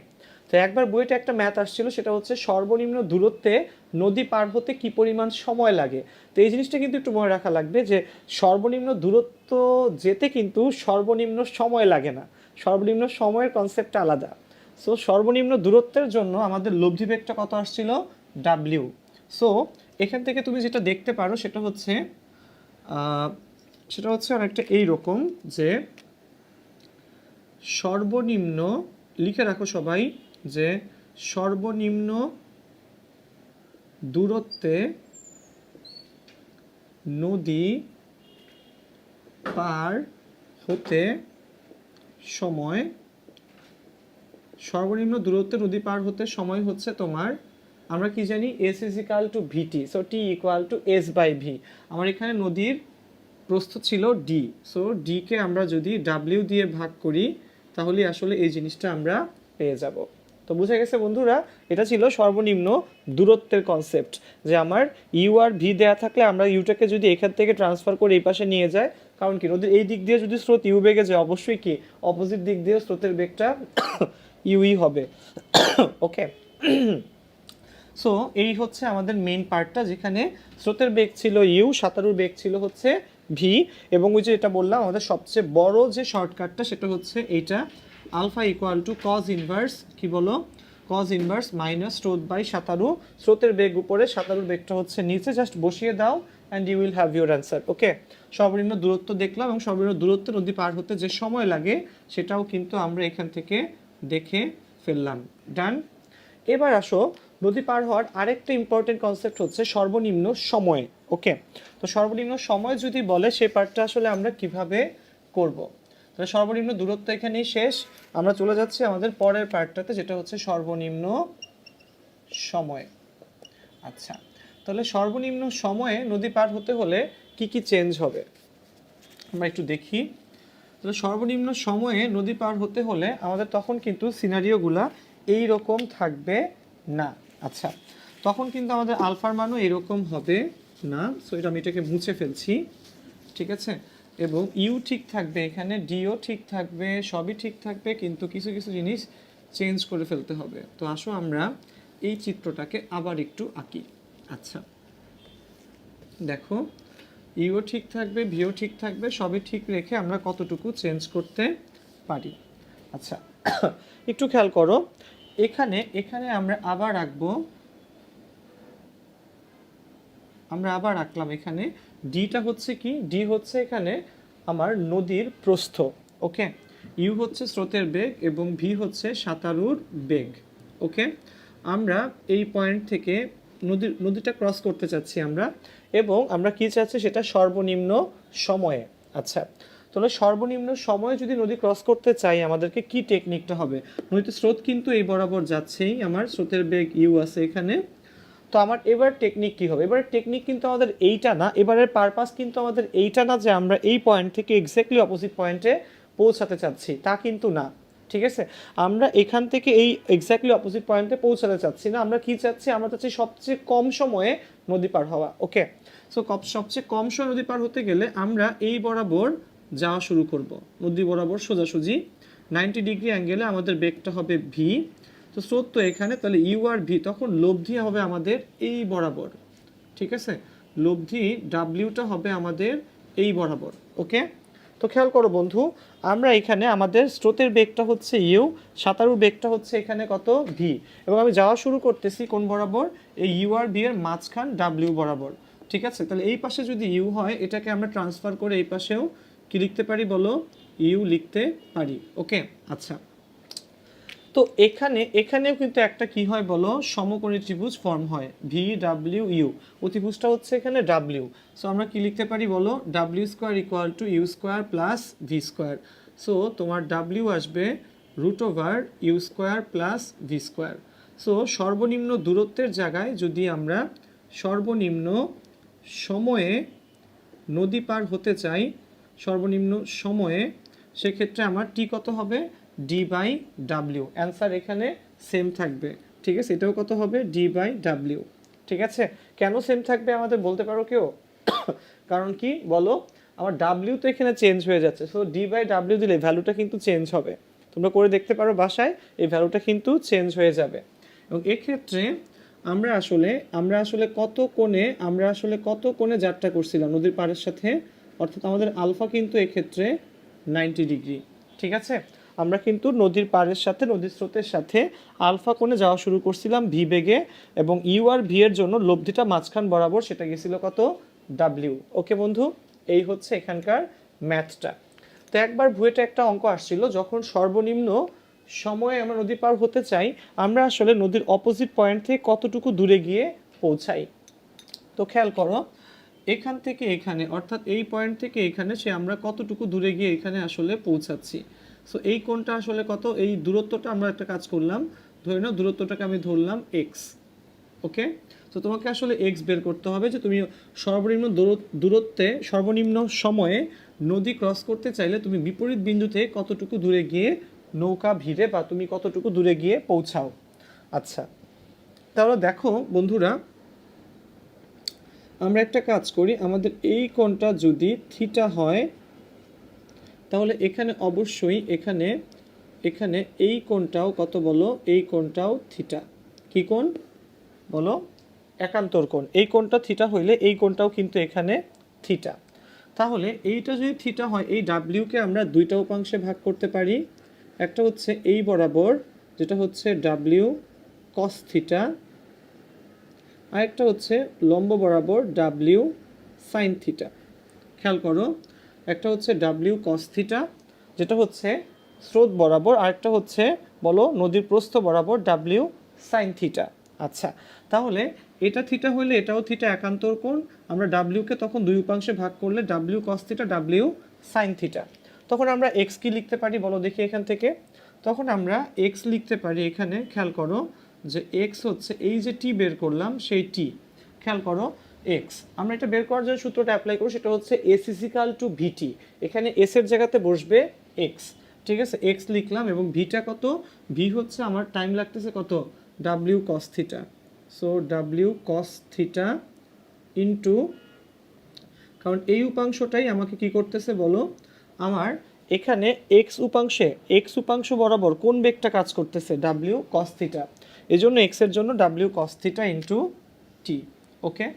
তো একবার বইটা একটা ম্যাথ আসছিল, সেটা হচ্ছে সর্বনিম্ন দূরত্বে নদী পার হতে কি পরিমাণ সময় লাগে। তো এই জিনিসটা কিন্তু একটু মনে রাখা লাগবে যে সর্বনিম্ন দূরত্ব যেতে কিন্তু সর্বনিম্ন সময় লাগে না, সর্বনিম্ন সময়ের কনসেপ্টটা আলাদা। সো সর্বনিম্ন দূরত্বের জন্য আমাদের লব্ধি বেগটা কত আসছিল, ডাব্লিউ। সো এখান থেকে তুমি যেটা দেখতে পারো সেটা হচ্ছে অনেকটা এইরকম, যে সর্বনিম্ন লিখে রাখো সবাই, যে সর্বনিম্ন দূরত্বে নদী পার হতে সময়, সর্বনিম্ন দূরত্বে নদী পার হতে সময় হচ্ছে তোমার, আমরা কি জানি s is equal to v t, so t equal to s by v. আমার এখানে নদীর প্রস্থ ছিল ডি, সো ডিকে আমরা যদি ডাব্লিউ দিয়ে ভাগ করি তাহলে আসলে এই জিনিসটা আমরা পেয়ে যাব। তো বুঝে গেছে বন্ধুরা, এটা ছিল সর্বনিম্ন দূরত্বের কনসেপ্ট, যে আমার ইউ আর ভি দেওয়া থাকলে আমরা ইউটাকে যদি এখান থেকে ট্রান্সফার করে এই পাশে নিয়ে যায়, কারণ কি নদীর এই দিক দিয়ে যদি স্রোত ইউ বেগে যায় অবশ্যই কি অপোজিট দিক দিয়ে স্রোতের বেগটা ইউই হবে। ওকে, সো এই হচ্ছে আমাদের মেইন পার্টটা, যেখানে স্রোতের বেগ ছিল ইউ, সাঁতারুর বেগ ছিল হচ্ছে ভি, এবং ওই যে এটা বললাম আমাদের সবচেয়ে বড় যে শর্টকাটটা সেটা হচ্ছে এইটা, alpha equal to cos inverse কি বলো, কজ ইনভার্স মাইনাস স্রোত বাই সাঁতারু। স্রোতের বেগ উপরে, সাঁতারুর বেগটা হচ্ছে নিচে, জাস্ট বসিয়ে দাও and you will have your answer. Okay, সর্বনিম্ন দূরত্ব দেখলাম, এবং সর্বনিম্ন দূরত্ব নদী পার হতে যে সময় লাগে সেটাও কিন্তু আমরা এখান থেকে দেখে ফেললাম। ডান। এবার আসো নদী পার হওয়ার আরেকটা ইম্পর্টেন্ট কনসেপ্ট হচ্ছে সর্বনিম্ন সময়। ওকে, তো সর্বনিম্ন সময় যদি বলে সেই পার্টটা আসলে আমরা কিভাবে করব। তাহলে সর্বনিম্ন দূরত্ব এখানেই শেষ, আমরা চলে যাচ্ছি আমাদের পরের পার্টটাতে, যেটা হচ্ছে সর্বনিম্ন সময়। আচ্ছা, তাহলে সর্বনিম্ন সময়ে নদী পার হতে হলে কি কি চেঞ্জ হবে আমরা একটু দেখি। তাহলে সর্বনিম্ন সময়ে নদী পার হতে হলে আমাদের তখন কিন্তু সিনারিওগুলা এই রকম থাকবে না। আচ্ছা, তখন কিন্তু আমাদের আলফার মানও এরকম হবে না। সো এটা আমি এটাকে মুছে ফেলছি, ঠিক আছে, এবং ইউ ঠিক থাকবে, এখানে ডিও ঠিক থাকবে, সবই ঠিক থাকবে, কিন্তু কিছু কিছু জিনিস চেঞ্জ করে ফেলতে হবে। তো আসো আমরা এই চিত্রটাকে আবার একটু আঁকি। আচ্ছা, দেখো ইও ঠিক থাকবে, ভিও ঠিক থাকবে, সবই ঠিক রেখে আমরা কতটুকু চেঞ্জ করতে পারি। আচ্ছা, একটু খেয়াল করো, এখানে আমরা আবার রাখবো, আমরা আবার রাখলাম এখানে ডিটা হচ্ছে কি, ডি হচ্ছে এখানে আমার নদীর প্রস্থ। ওকে, ইউ হচ্ছে স্রোতের বেগ এবং ভি হচ্ছে সাঁতারুর বেগ। ওকে, আমরা এই পয়েন্ট থেকে নদীটা ক্রস করতে চাচ্ছি আমরা, এবং আমরা কি চাচ্ছি সেটা সর্বনিম্ন সময়ে। আচ্ছা, তাহলে সর্বনিম্ন সময়ে যদি নদী ক্রস করতে চাই আমাদেরকে কি টেকনিকটা হবে? নদীতে স্রোত কিন্তু এই বরাবর যাচ্ছেই, আমার স্রোতের বেগ ইউ আছে এখানে। তো আমার এবার টেকনিক কি হবে? এবারে টেকনিক কিন্তু আমাদের এইটা না, এবারের পারপাস কিন্তু আমাদের এইটা না যে আমরা এই পয়েন্ট থেকে এক্স্যাক্টলি অপোজিট পয়েন্টে পৌঁছাতে চাচ্ছি, তা কিন্তু না। ঠিক আছে, আমরা এখান থেকে এই এক্স্যাক্টলি অপোজিট পয়েন্টে পৌঁছাতে চাচ্ছি না। আমরা কি চাচ্ছি? আমরা চাচ্ছি সবচেয়ে কম সময়ে নদী পার হওয়া। ওকে, সো সবচেয়ে কম সময় নদী পার হতে গেলে আমরা এই বরাবর যাওয়া শুরু করব, নদী বরাবর সোজাসুজি 90 ডিগ্রি অ্যাঙ্গেলে আমাদের বেগটা হবে ভি। তো স্রোত তো এখানে, তাহলে ইউ আর ভি, তখন লব্ধি হবে আমাদের এই বরাবর। ঠিক আছে, লব্ধি ডাব্লিউটা হবে আমাদের এই বরাবর। ওকে, তো খেয়াল করো বন্ধু, আমরা এখানে আমাদের স্রোতের বেগটা হচ্ছে ইউ, সাঁতারুর বেগটা হচ্ছে এখানে কত? ভি, এবং আমি যাওয়া শুরু করতেছি কোন বরাবর? এই ইউ আর ভি এর মাঝখান ডাব্লিউ বরাবর। ঠিক আছে, তাহলে এই পাশে যদি ইউ হয় এটাকে আমরা ট্রান্সফার করে এই পাশেও কি লিখতে পারি বলো? ইউ লিখতে পারি। ওকে, আচ্ছা, তো এখানেও কিন্তু একটা কি হয় বলো? সমকোণী ত্রিভুজ ফর্ম হয়, ভি ডাব্লিউ ইউ। অতিভুজটা হচ্ছে এখানে ডাব্লিউ। সো আমরা কি লিখতে পারি বলো? ডাব্লিউ square equal to u square plus v square. So তোমার ডাব্লিউ আসবে root over u square plus v square. So সর্বনিম্ন দূরত্বের জায়গায় যদি আমরা সর্বনিম্ন সময়ে নদী পার হতে চাই, সর্বনিম্ন সময়ে, সেক্ষেত্রে আমার টি কত হবে? ডি বাই ডাব্লিউ। অ্যান্সার এখানে সেম থাকবে। ঠিক আছে, এটাও কত হবে? ডি বাই ডাব্লিউ। ঠিক আছে, কেন সেম থাকবে আমাদের বলতে পারো কেউ? কারণ কি বলো? আমার ডাব্লিউ তো এখানে চেঞ্জ হয়ে যাচ্ছে, সো ডি বাই ডাব্লিউ দিলে ভ্যালুটা কিন্তু চেঞ্জ হবে। তোমরা করে দেখতে পারো বাসায়, এই ভ্যালুটা কিন্তু চেঞ্জ হয়ে যাবে। এবং এক্ষেত্রে আমরা আসলে কত কোণে যাত্রা করছিলাম নদীর পাড়ের সাথে, অর্থাৎ আমাদের আলফা কিন্তু এক্ষেত্রে 90 ডিগ্রি। ঠিক আছে, আমরা কিন্তু নদীর পাড়ের সাথে, নদীর স্রোতের সাথে আলফা কোণে যাওয়া শুরু করছিলাম ভি বেগে, এবং ইউ আর ভি এর জন্য লব্ধিটা মাঝখান বরাবর, সেটা গেছিল কত? ডাব্লিউ। ওকে বন্ধু, এই হচ্ছে এখানকার ম্যাথটা। তো একবার বুয়েটে একটা অঙ্ক আসছিল, যখন সর্বনিম্ন সময়ে আমরা নদী পার হতে চাই, আমরা আসলে নদীর অপোজিট পয়েন্ট থেকে কতটুকু দূরে গিয়ে পৌঁছাই। তো খেয়াল করো, এখান থেকে এখানে, অর্থাৎ এই পয়েন্ট থেকে এখানে সে আমরা কতটুকু দূরে গিয়ে এখানে আসলে পৌঁছাচ্ছি। সো এই কোণটা আসলে কত? এই দূরত্বটা আমরা একটা কাজ করলাম, ধরে নাও দূরত্বটাকে আমি ধরলাম এক্স। ওকে, তো তোমাকে আসলে এক্স বের করতে হবে, যে তুমি সর্বনিম্ন দূরত্বে, সর্বনিম্ন সময়ে নদী ক্রস করতে চাইলে তুমি বিপরীত বিন্দু থেকে কতটুকু দূরে গিয়ে নৌকা ভিড়ে, বা তুমি কতটুকু দূরে গিয়ে পৌঁছাও। আচ্ছা, তাহলে দেখো বন্ধুরা, আমরা একটা কাজ করি, আমাদের এই কোণটা যদি থিটা হয়, তাহলে এখানে অবশ্যই এখানে এই কোণটাও কত বলো? এই কোণটাও থিটা। কি কোণ বলো? একান্তর কোণ। এই কোণটা থিটা হইলে এই কোণটাও কিন্তু এখানে থিটা। তাহলে এইটা যদি থিটা হয়, এই ডাব্লিউকে আমরা দুইটা উপাংশে ভাগ করতে পারি। একটা হচ্ছে এই বরাবর, যেটা হচ্ছে ডাব্লিউ কস থিটা, আরেকটা হচ্ছে লম্ব বরাবর ডাব্লিউ সাইন থিটা। খেয়াল করো, একটা হচ্ছে ডাব্লিউ কস থিটা, যেটা হচ্ছে স্রোত বরাবর, আরেকটা হচ্ছে বলো নদীর প্রস্থ বরাবর ডাব্লিউ সাইন থিটা। আচ্ছা, তাহলে এটা থিটা হইলে এটাও থিটা, একান্তর কোণ। আমরা ডাব্লিউকে তখন দুই উপাংশে ভাগ করলে W cos theta, W sine theta. তখন আমরা এক্স কি লিখতে পারি বলো দেখি এখান থেকে? তখন আমরা এক্স লিখতে পারি এখানে, খেয়াল করো যে এক্স হচ্ছে এই যে টি বের করলাম সেই টি। খেয়াল করো, এক্স আমরা এটা বের করার জন্য সূত্রটা অ্যাপ্লাই করব, সেটা হচ্ছে এস ইজিক্যাল টু ভিটি। এখানে এস এর জায়গাতে বসবে এক্স। ঠিক আছে, এক্স লিখলাম, এবং ভিটা কত? ভি হচ্ছে আমার টাইম লাগতেছে কত? W cos theta. So W কস থিটা ইন্টু, কারণ এই উপাংশটাই আমাকে কি করতেছে বলো? আমার এখানে এক্স উপাংশ বরাবর কোন বেগটা কাজ করতেছে? W cos theta. এই জন্য এক্সের জন্য ডাব্লিউ কস থিটা ইন্টু টি। ওকে,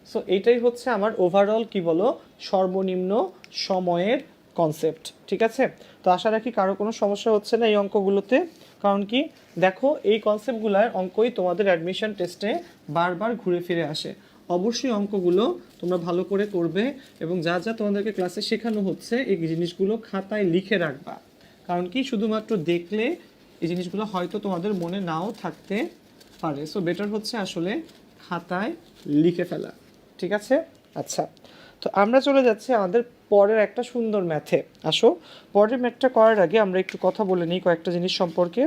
সো এইটাই হচ্ছে আমার ওভারঅল কি বলো? সর্বনিম্ন সময়ের কনসেপ্ট। ঠিক আছে, তো আশা রাখি কারো কোনো সমস্যা হচ্ছে না এই অঙ্কগুলোতে। কারণ কি দেখো, এই কনসেপ্টগুলোর অঙ্কই তোমাদের অ্যাডমিশন টেস্টে বারবার ঘুরে ফিরে আসে। অবশ্যই অঙ্কগুলো তোমরা ভালো করে করবে, এবং যা যা তোমাদেরকে ক্লাসে শেখানো হচ্ছে এই জিনিসগুলো খাতায় লিখে রাখবা। কারণ কি শুধুমাত্র দেখলে এই জিনিসগুলো হয়তো তোমাদের মনে নাও থাকতে পারে। সো বেটার হচ্ছে আসলে খাতায় লিখে ফেলা। ঠিক আছে? আচ্ছা, তো আমরা চলে যাচ্ছি আমাদের পরের একটা সুন্দর ম্যাথে। আসো, পরের ম্যাথটা করার আগে আমরা একটু কথা বলে নিই কয়েকটা জিনিস সম্পর্কে।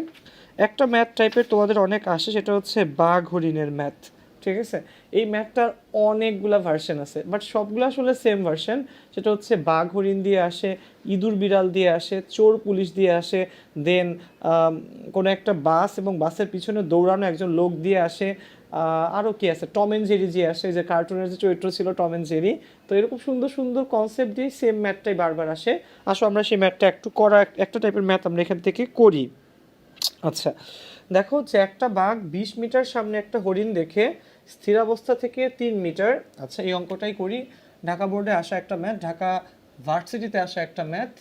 একটা ম্যাথ টাইপের তোমাদের অনেক আসে, সেটা হচ্ছে বাঘ হরিণের ম্যাথ। ঠিক আছে? এই ম্যাথটার অনেকগুলা ভার্সন আছে, বাট সবগুলো আসলে সেম ভার্সন। সেটা হচ্ছে বাঘ হরিণ দিয়ে আসে, ইঁদুর বিড়াল দিয়ে আসে, চোর পুলিশ দিয়ে আসে, দেন কোনো একটা বাস এবং বাসের পিছনে দৌড়ানো একজন লোক দিয়ে আসে, আরও কি আছে, টম অ্যান্ড জেরি দিয়ে আসে, যে কার্টুনের যে চরিত্র ছিল টম অ্যান্ড জেরি। তো এরকম সুন্দর সুন্দর কনসেপ্ট দিয়ে সেম ম্যাথটাই বারবার আসে। আসো আমরা সেই ম্যাথটা একটু একটা টাইপের ম্যাথ আমরা এখান থেকে করি। আচ্ছা, দেখো যে একটা বাঘ 20 মিটার সামনে একটা হরিণ দেখে স্থিরাবস্থা থেকে 3 মিটার। আচ্ছা, এই অঙ্কটাই করি। ঢাকা বোর্ডে আসা একটা ম্যাথ, ঢাকা ভার্সিটিতে আসা একটা ম্যাথ,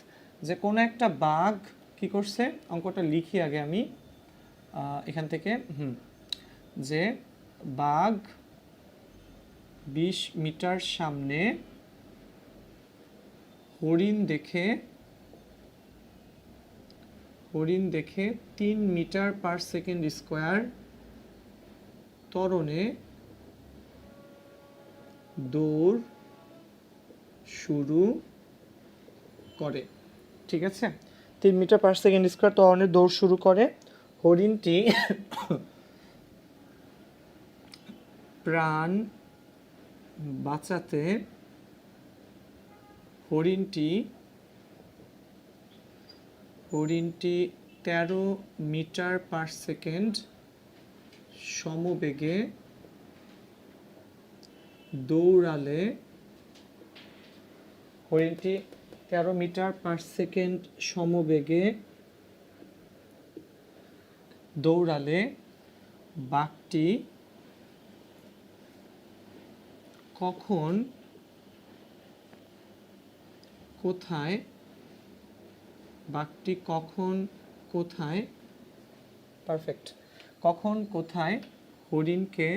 যে কোনো একটা বাঘ কি করছে, অঙ্কটা লিখি আগে আমি এখান থেকে। যে বাঘ 20 মিটার সামনে হরিণ দেখে 3 মিটার পার সেকেন্ড স্কোয়ার ত্বরণে দৌড় শুরু করে। ঠিক আছে? 3 মিটার পার সেকেন্ড স্কোয়ার ত্বরণে দৌড় শুরু করে। হরিণটি প্রাণ বাঁচাতে হরিণটি 13 মিটার পার সেকেন্ড সমবেগে দৌড়ালে, হরিণটি 13 মিটার পার সেকেন্ড সমবেগে দৌড়ালে বাঘটি কখন কোথায় পারফেক্ট, কখন কোথায় হরিণকে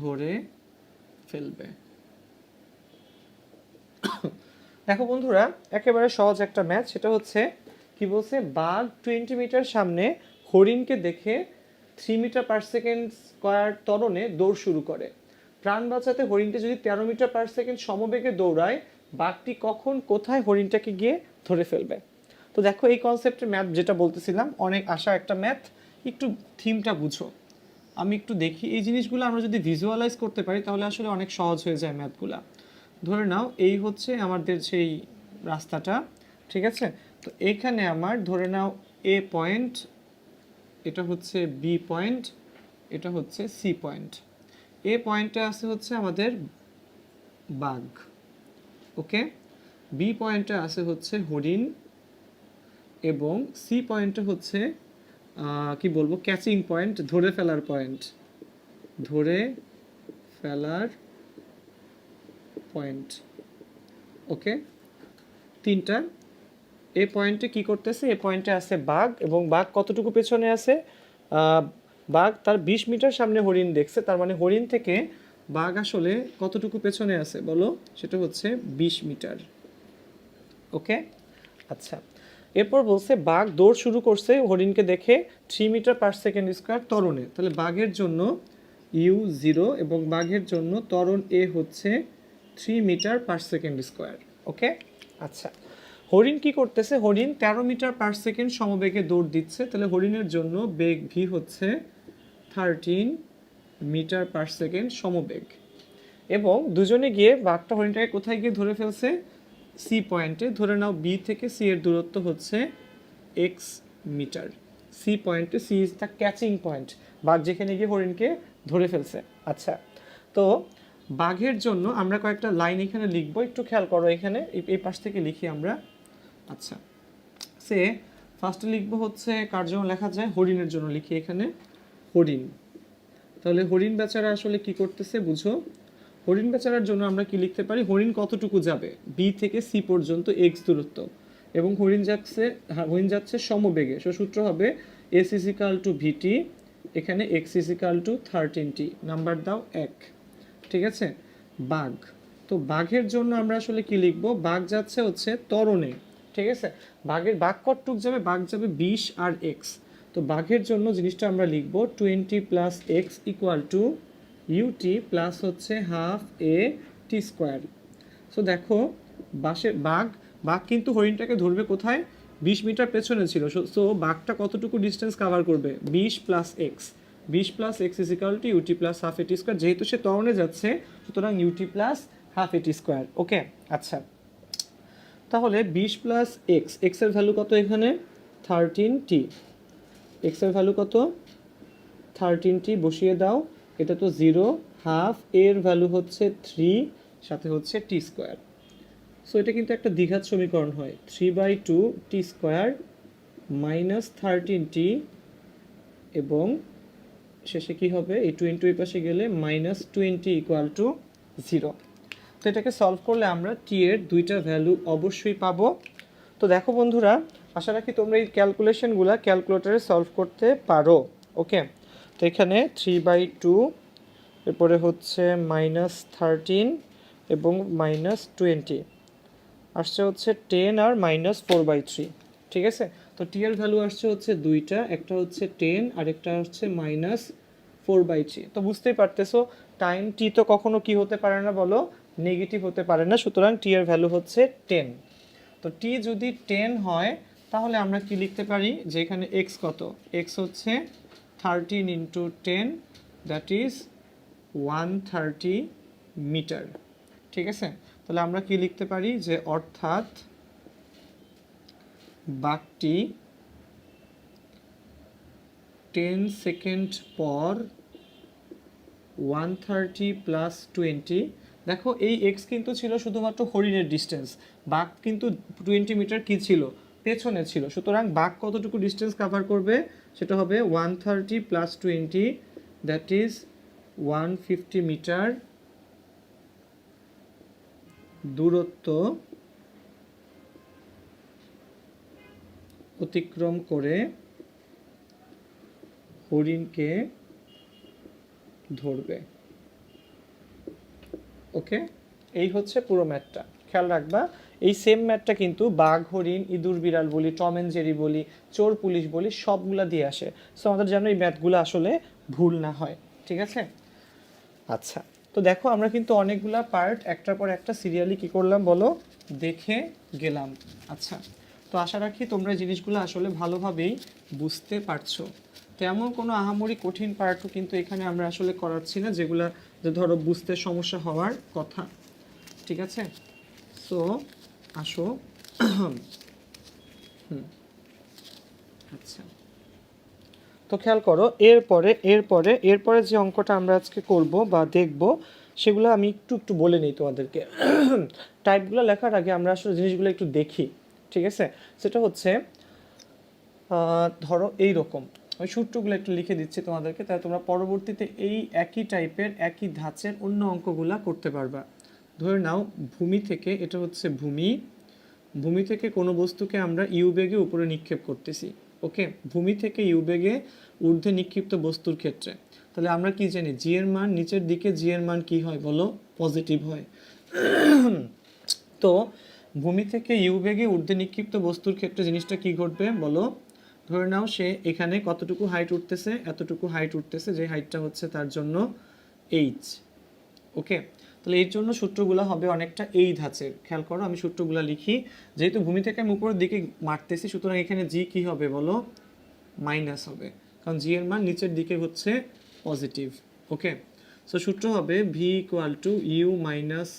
ধরে ফেলবে? দেখো বন্ধুরা, একেবারে সহজ একটা ম্যাথ। সেটা হচ্ছে কি বলছে, বাঘ 20 মিটার সামনে হরিণকে দেখে 3 মিটার পার সেকেন্ড স্কোয়ার ত্বরণে দৌড় শুরু করে। প্রাণ বাঁচাতে হরিণটি যদি 13 মিটার পার সেকেন্ড সমবেগে দৌড়ায়, বাঘটি কখন কোথায় হরিণটাকে গিয়ে ধরে ফেলবে? তো দেখো, এই কনসেপ্টের ম্যাথ যেটা বলতেছিলাম, অনেক আশা একটা ম্যাথ। একটু থিমটা বুঝো, আমি একটু দেখি এই জিনিসগুলো আমরা যদি ভিজুয়ালাইজ করতে পারি তাহলে আসলে অনেক সহজ হয়ে যায় ম্যাথগুলা। ধরে নাও এই হচ্ছে আমাদের সেই রাস্তাটা। ঠিক আছে? তো এখানে আমার ধরে নাও এ পয়েন্ট, এটা হচ্ছে বি পয়েন্ট, এটা হচ্ছে সি পয়েন্ট। এ পয়েন্টে আছে হচ্ছে আমাদের বাঘ, ওকে। বি পয়েন্টে আছে হচ্ছে হরিণ, এবং সি পয়েন্টে হচ্ছে কি বলবো, ক্যাচিং পয়েন্ট, ধরে ফেলার পয়েন্ট, ওকে। তিনটা। এ পয়েন্টে কি করতেছে, এ পয়েন্টে আছে বাঘ, এবং বাঘ কতটুকু পেছনে আছে, বাঘ তার 20 মিটার সামনে হরিণ দেখছে, তার মানে হরিণ থেকে বাঘ আসলে কতটুকু পেছনে আছে বলো, সেটা হচ্ছে 20 মিটার। ওকে, আচ্ছা। এরপর বলছে বাঘ দৌড় শুরু করছে হরিণকে দেখে 3 মিটার পার সেকেন্ড স্কোয়ার ত্বরণে। তাহলে বাঘের জন্য u0 এবং বাঘের জন্য ত্বরণ এ হচ্ছে 3 metre per second square. Okay, আচ্ছা। হরিণ কি করতেছে, হরিণ 13 মিটার পার সেকেন্ড সমবেগে দৌড় দিচ্ছে। তাহলে হরিণের জন্য বেগ ভি হচ্ছে 13 মিটার পার সেকেন্ড সমবেগ। এবং দুজনে গিয়ে বাঘটা হরিণটাকে কোথায় গিয়ে ধরে ফেলছে, সি পয়েন্টে। ধরে নাও বি থেকে সি এর দূরত্ব হচ্ছে এক্স মিটার। সি পয়েন্টে, c is the catching point, বাঘ যেখানে গিয়ে হরিণকে ধরে ফেলছে। আচ্ছা, তো বাঘের জন্য আমরা কয়েকটা লাইন এখানে লিখবো, একটু খেয়াল করো এখানে, এই পাশ থেকে লিখি আমরা। আচ্ছা, সে ফার্স্টে লিখবো হচ্ছে কার জন্য লেখা যায়, হরিণের জন্য লিখি এখানে হরিণ। তাহলে হরিণ বেচারা আসলে কি করতেছে বুঝো। হরিণ বেচারার জন্য আমরা কি লিখতে পারি, হরিণ কতটুকু যাবে, বি থেকে সি পর্যন্ত এক্স দূরত্ব, এবং হরিণ যাচ্ছে সমবেগে। সূত্র হবে এস ইজ ইকাল টু ভিটি, এখানে x is equal two 13t, number দাও 1। ঠিক আছে? বাঘ, তো বাঘের জন্য আমরা আসলে কি লিখবো, বাঘ যাচ্ছে হচ্ছে ত্বরণে। ঠিক আছে? বাঘ কতটুক যাবে, বাঘ যাবে 20 আর এক্স। তো তো বাঘের জন্য জিনিসটা আমরা লিখব 20 plus x equal to u t plus হচ্ছে half a t square. So দেখো বাঘ বাঘ কিন্তু হরিণটাকে ধরবে কোথায়, 20 মিটার পেছনে ছিল। সো বাঘটা কতটুকু ডিস্টেন্স কাভার করবে, 20 plus x, 20 plus x is equal to u t plus half এটি স্কোয়ার। যেহেতু সে ত্বরণে যাচ্ছে সুতরাং ইউটি প্লাস হাফ এটি স্কোয়ার। ওকে, আচ্ছা তাহলে 20 প্লাস এক্স, এক্সের ভ্যালু কত এখানে 13t, এক্সের ভ্যালু কত 13t বসিয়ে দাও, এটা তো 0, হাফ এর ভ্যালু হচ্ছে 3, সাথে হচ্ছে টি স্কোয়ার। সো এটা কিন্তু একটা দ্বিঘাত সমীকরণ হয়, 3/2 টি স্কোয়ার মাইনাস 13t এবং শেষে কি হবে, এই 20 এই পাশে গেলে -20 ইকুয়াল টু 0। তো এটাকে সলভ করলে আমরা টি এর দুইটা ভ্যালু অবশ্যই পাবো। তো দেখো বন্ধুরা, আশা রাখি তোমরা এই ক্যালকুলেশনগুলো ক্যালকুলেটরে সলভ করতে পারো। ওকে, তো এখানে 3/2, এরপরে হচ্ছে -13 এবং -20, আসছে হচ্ছে 10 আর -4/3। ঠিক আছে, তো টি এর ভ্যালু আসছে হচ্ছে দুইটা, একটা হচ্ছে 10 আর একটা হচ্ছে -4/3। তো বুঝতেই পারতেছো টাইম টি তো কখনো কি হতে পারে না বলো, নেগেটিভ হতে পারে না, সুতরাং টি এর ভ্যালু হচ্ছে 10। তো টি যদি 10 হয় তাহলে আমরা কি লিখতে পারি, যে এখানে এক্স কত, এক্স হচ্ছে 13 ইন্টু 10, দ্যাট ইজ 130 মিটার। ঠিক আছে, তাহলে আমরা কি লিখতে পারি, যে অর্থাৎ বাঘটি 10 সেকেন্ড পর 130 প্লাস 20। দেখো এই এক্স কিন্তু ছিল শুধুমাত্র হরিণের ডিস্টেন্স, বাঘ কিন্তু 20 মিটার কি ছিল, পেছনে ছিল। সুতরাং বাঘ কতটুকু ডিস্টেন্স কাভার করবে, সেটা হবে 130 প্লাস 20, দ্যাট ইজ 150 মিটার দূরত্ব অতিক্রম করে হরিণকে ধরবে। ওকে, এই হচ্ছে পুরো ম্যাথটা। খেয়াল রাখবা এই সেম ম্যাথটা কিন্তু বাঘ, হরিণ, ইঁদুর, বিড়াল বলি, টম অ্যান্ড জেরি বলি, চোর পুলিশ বলি, সবগুলা দিয়ে আসে। সো আমাদের যেন এই ম্যাথগুলো আসলে ভুল না হয়। ঠিক আছে, আচ্ছা তো দেখো আমরা কিন্তু অনেকগুলা পার্ট একটার পর একটা সিরিয়ালি কি করলাম বলো, দেখে গেলাম। আচ্ছা, তো আশা রাখি তোমরা জিনিসগুলো আসলে ভালোভাবেই বুঝতে পারছো। তো এমন কোনো আহামরি কঠিন পার্টও কিন্তু এখানে আমরা আসলে করাচ্ছি না, যেগুলা যে ধরো বুঝতে সমস্যা হওয়ার কথা। ঠিক আছে, সো আসো আচ্ছা তো খেয়াল করো, এরপরে যে অঙ্কটা আমরা আজকে করব বা দেখব সেগুলো আমি একটু একটু বলে নিই তোমাদেরকে। টাইপগুলো লেখার আগে আমরা আসলে জিনিসগুলো একটু দেখি। ঠিক আছে, সেটা হচ্ছে ধরো এই রকম, ওই সূত্রগুলো একটু লিখে দিচ্ছি তোমাদেরকে, তাই তোমরা পরবর্তীতে এই একই টাইপের একই ধাঁচের অন্য অঙ্কগুলা করতে পারবা। ধরে নাও ভূমি থেকে, এটা হচ্ছে ভূমি থেকে কোনো বস্তুকে আমরা ইউ বেগে উপরে নিক্ষেপ করতেছি। ওকে, ভূমি থেকে ইউ বেগে ঊর্ধ্বে নিক্ষিপ্ত বস্তুর ক্ষেত্রে তাহলে আমরা কি জানি, জি এর মান নিচের দিকে, জি এর মান কি হয় বলো, পজিটিভ হয়। তো ভূমি থেকে ইউ বেগে ঊর্ধ্বে নিক্ষিপ্ত বস্তুর ক্ষেত্রে জিনিসটা কি ঘটবে বলো, ধরে নাও সে এখানে কতটুকু হাইট উঠতেছে, এতটুকু হাইট উঠতেছে, যে হাইটটা হচ্ছে তার জন্য এইচ। ওকে, তাহলে এর জন্য সূত্রগুলো হবে অনেকটা এই ধাঁচের। খেয়াল করো আমি সূত্রগুলো লিখি, যেহেতু ভূমি থেকে আমি উপরের দিকে মারতেছি সুতরাং এখানে জি কি হবে বলো, মাইনাস হবে, কারণ জি এর মান নিচের দিকে হচ্ছে পজিটিভ। ওকে, সো সূত্র হবে v equal to u minus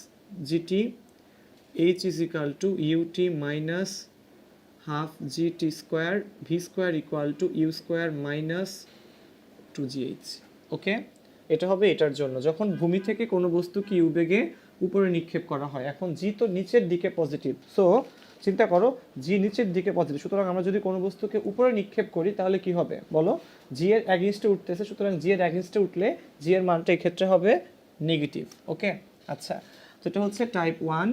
g t, h is equal to u t minus half g t square, v square equal to u square minus 2gh। Okay, এটা হবে এটার জন্য যখন ভূমি থেকে কোনো বস্তুকে ইউ বেগে উপরে নিক্ষেপ করা হয়। এখন জি তো নিচের দিকে পজিটিভ, সো চিন্তা করো জি নিচের দিকে পজিটিভ, সুতরাং আমরা যদি কোনো বস্তুকে উপরে নিক্ষেপ করি তাহলে কি হবে বলো, জি এর অ্যাগেইনস্টে উঠতেছে, সুতরাং জি এর অ্যাগেইনস্টে উঠলে জি এর মানটা এই ক্ষেত্রে হবে নেগেটিভ। ওকে, আচ্ছা তো এটা হচ্ছে টাইপ 1।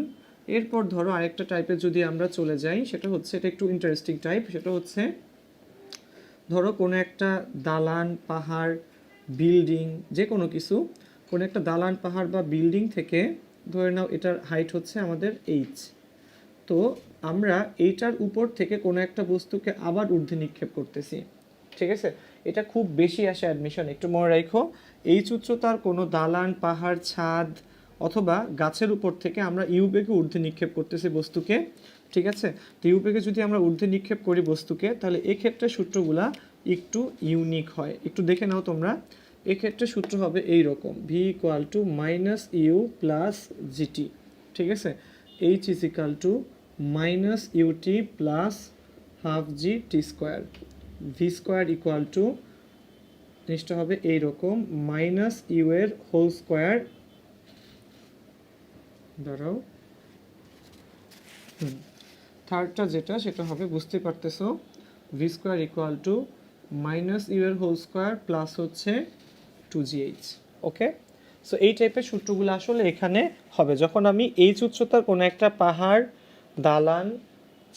এরপর ধরো আরেকটা টাইপের যদি আমরা চলে যাই, সেটা হচ্ছে, এটা একটু ইন্টারেস্টিং টাইপ, সেটা হচ্ছে ধরো কোনো একটা দালান, পাহাড়, বিল্ডিং, যে কোনো কিছু, কোনো একটা দালান, পাহাড় বা বিল্ডিং থেকে ধরে নাও এটার হাইট হচ্ছে আমাদের এইচ। তো আমরা এইটার উপর থেকে কোনো একটা বস্তুকে আবার ঊর্ধ্বে নিক্ষেপ করতেছি। ঠিক আছে, এটা খুব বেশি আসে অ্যাডমিশন, একটু মনে রাখো। এইচ উচ্চতার কোনো দালান, পাহাড়, ছাদ অথবা গাছের উপর থেকে আমরা ইউবেগে ঊর্ধ্বে নিক্ষেপ করতেছি বস্তুকে, ঠিক আছে। তো ইউবেগে যদি আমরা ঊর্ধ্বে নিক্ষেপ করি বস্তুকে, তাহলে এক্ষেত্রে সূত্রগুলা একটু ইউনিক হয়, একটু দেখে নাও তোমরা। এক্ষেত্রে সূত্র হবে এই রকম, v equal to minus u plus g t, ঠিক আছে। H is equal to minus u t plus half g t square, v square equal to জিনিসটা হবে এইরকম, মাইনাস ইউ এর হোল স্কোয়ার, দাঁড়াও, থার্ডটা যেটা সেটা হবে বুঝতে পারতেছো, v square equal to minus u এর হোল স্কোয়ার প্লাস হচ্ছে 2gh। ওকে, সো এই টাইপের সূত্রগুলো আসলে এখানে হবে যখন আমি এইচ উচ্চতার কোনো একটা পাহাড়, দালান,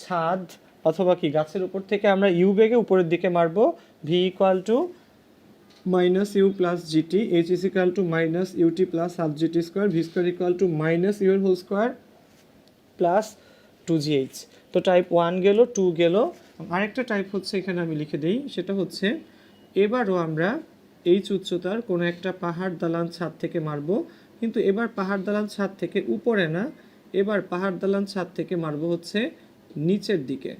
ছাদ অথবা কি গাছের উপর থেকে আমরা ইউ বেগে উপরের দিকে মারবো, v equal to minus u plus g t, h is equal to minus u t plus half g t square, v square equal to minus u এর হোল স্কোয়ার প্লাস 2gh। তো টাইপ 1 গেল, 2 গেল, আরেকটা টাইপ হচ্ছে এখানে আমি লিখে দিই, সেটা হচ্ছে এবারও আমরা এইচ উচ্চতার কোনো একটা পাহাড়, দালান, ছাদ থেকে মারবো, কিন্তু এবার পাহাড়, দালান, ছাদ থেকে উপরে না, এবার পাহাড়, দালান, ছাদ থেকে মারবো হচ্ছে নিচের দিকে।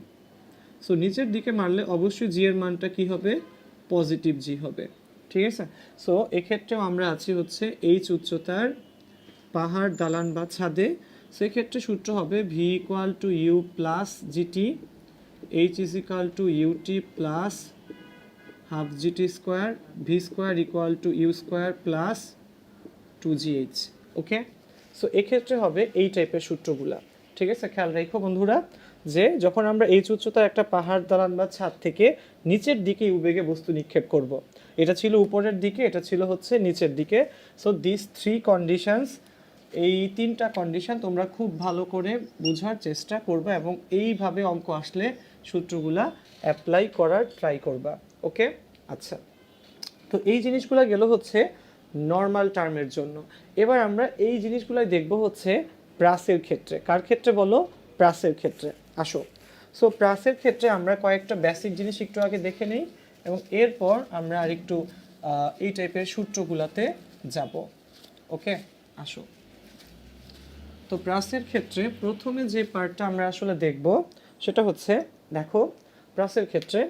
সো নিচের দিকে মারলে অবশ্যই জি এর মানটা কি হবে, পজিটিভ জি হবে, ঠিক আছে। সো এক্ষেত্রেও আমরা আছি হচ্ছে এইচ উচ্চতার পাহাড়, দালান বা ছাদে, সেক্ষেত্রে সূত্র হবে v equal to u plus g t, h is equal to u t plus half g t square, v square equal to u square plus 2gh। Okay, so এক্ষেত্রে হবে এই টাইপের সূত্রগুলা, ঠিক আছে। খেয়াল রাখো বন্ধুরা, যে যখন আমরা এইচ উচ্চতার একটা পাহাড়, দালান বা ছাদ থেকে নিচের দিকে ইউবেগে বস্তু নিক্ষেপ করব, এটা ছিল উপরের দিকে, এটা ছিল হচ্ছে নিচের দিকে। সো দিস থ্রি কন্ডিশনস, এই তিনটা কন্ডিশন তোমরা খুব ভালো করে বোঝার চেষ্টা করবা এবং এইভাবে অঙ্ক আসলে সূত্রগুলা অ্যাপ্লাই করার ট্রাই করবা। ওকে, আচ্ছা, তো এই জিনিসগুলো গেল হচ্ছে নর্মাল টার্মের জন্য। এবার আমরা এই জিনিসগুলাই দেখব হচ্ছে প্রাসের ক্ষেত্রে। কার ক্ষেত্রে বলো, প্রাসের ক্ষেত্রে। আসো, সো প্রাসের ক্ষেত্রে আমরা কয়েকটা বেসিক জিনিস একটু আগে দেখে নেই এবং এরপর আমরা আরেকটু এই টাইপের সূত্রগুলাতে যাব। ওকে, আসো। তো প্রাসের ক্ষেত্রে প্রথমে যে পার্টটা আমরা আসলে দেখব সেটা হচ্ছে, দেখো প্রাসের ক্ষেত্রে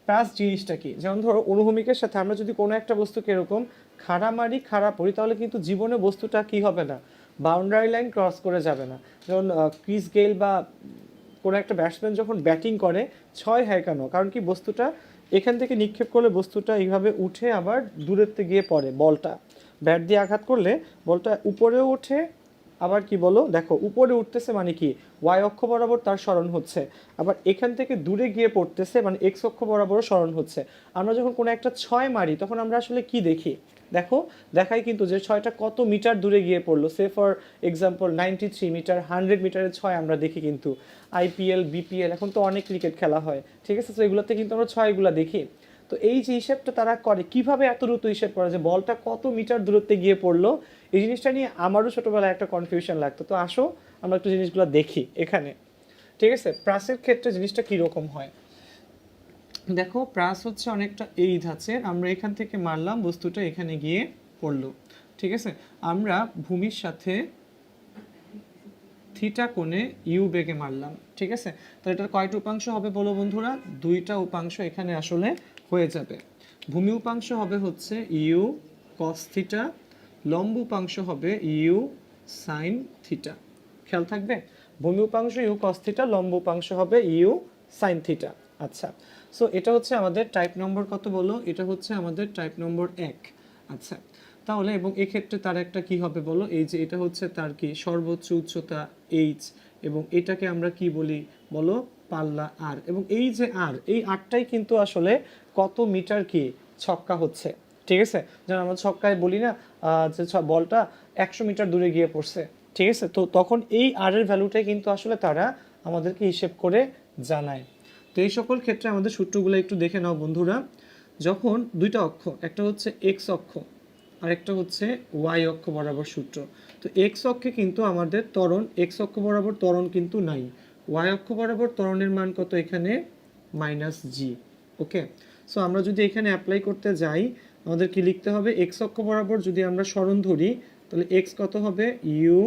প্রাস জিনিসটা কি, যেমন ধরো অনুভূমিকের সাথে আমরা যদি কোনো একটা বস্তুকে এরকম খাড়া মারি, খাড়া পড়ি, তাহলে কিন্তু জীবনে বস্তুটা কি হবে না, বাউন্ডারি লাইন ক্রস করে যাবে না। যেমন ক্রিস গেইল বা কোনো একটা ব্যাটসম্যান যখন ব্যাটিং করে 6 হয় কেন, কারণ কি বস্তুটা এখান থেকে নিক্ষেপ করলে বস্তুটা এইভাবে উঠে আবার দূরেতে গিয়ে পড়ে, বলটা ব্যাট দিয়ে আঘাত করলে বলটা উপরেও ওঠে, আবার কি বলো, দেখো উপরে উঠতেছে মানে কি ওয়াই অক্ষ বরাবর তার স্মরণ হচ্ছে, আবার এখান থেকে দূরে গিয়ে পড়তেছে মানে এক্স অক্ষ বরাবরও স্মরণ হচ্ছে। আমরা যখন কোনো একটা 6 মারি তখন আমরা আসলে কি দেখি, দেখো দেখাই কিন্তু যে 6টা কত মিটার দূরে গিয়ে পড়লো, সে ফর এক্সাম্পল 93 মিটার, 100 মিটারের 6 আমরা দেখি কিন্তু আইপিএল, বিপিএল, এখন তো অনেক ক্রিকেট খেলা হয়, ঠিক আছে। তো এগুলোতে কিন্তু আমরা 6গুলো দেখি। তো এই যে হিসেবটা তারা করে, কিভাবে এত দ্রুত হিসেব করে যে বলটা কত মিটার দূরত্বে গিয়ে পড়লো, এই জিনিসটা নিয়ে আমারও ছোটোবেলায় একটা কনফিউশন লাগতো। তো আসো আমরা একটু জিনিসগুলো দেখি এখানে, ঠিক আছে। প্রাসের ক্ষেত্রে জিনিসটা কীরকম হয়, দেখো প্রাস হচ্ছে অনেকটা এই ধাঁচের, আমরা এখান থেকে মারলাম, বস্তুটা এখানে গিয়ে পড়লো, ঠিক আছে। আমরা ভূমির সাথে থিটা কোণে ইউ বেগে মারলাম, ঠিক আছে। তো এটার কয়টা উপাংশ হবে বলো বন্ধুরা, 2টা উপাংশ এখানে আসলে হয়ে যাবে। ভূমি উপাংশ হবে হচ্ছে ইউ কস থিটা, লম্ব উপাংশ হবে ইউ সাইন থিটা। খেয়াল থাকবে, ভূমি উপাংশ ইউ কস থিটা, লম্ব উপাংশ হবে ইউ সাইন থিটা। আচ্ছা, সো এটা হচ্ছে আমাদের টাইপ নম্বর কত বলো, এটা হচ্ছে আমাদের টাইপ নম্বর 1। আচ্ছা, তাহলে এবং এক্ষেত্রে তার একটা কি হবে বলো, এই যে এটা হচ্ছে তার কি সর্বোচ্চ উচ্চতা এইচ, এবং এটাকে আমরা কি বলি বলো, পাল্লা আর, এবং এই যে আর, এই আরটাই কিন্তু আসলে কত মিটার কি ছক্কা হচ্ছে, ঠিক আছে। যেমন আমরা ছক্কায় বলি না যে বলটা 100 মিটার দূরে গিয়ে পড়ছে, ঠিক আছে। তো তখন এই আর এর ভ্যালুটাই কিন্তু আসলে তারা আমাদেরকে হিসেব করে জানায়। তো এই সকল ক্ষেত্রে আমাদের সূত্রগুলো একটু দেখে নাও বন্ধুরা। যখন দুইটা অক্ষ, একটা হচ্ছে এক্স অক্ষ আরেকটা হচ্ছে ওয়াই অক্ষ বরাবর সূত্র, তো এক্স অক্ষে কিন্তু আমাদের ত্বরণ, এক্স অক্ষ বরাবর ত্বরণ কিন্তু নাই, ওয়াই অক্ষ বরাবর ত্বরণের মান কত এখানে -g। ওকে, সো আমরা যদি এখানে অ্যাপ্লাই করতে যাই আমাদের কি লিখতে হবে, এক্স অক্ষ বরাবর যদি আমরা সরণ ধরি তাহলে এক্স কত হবে, u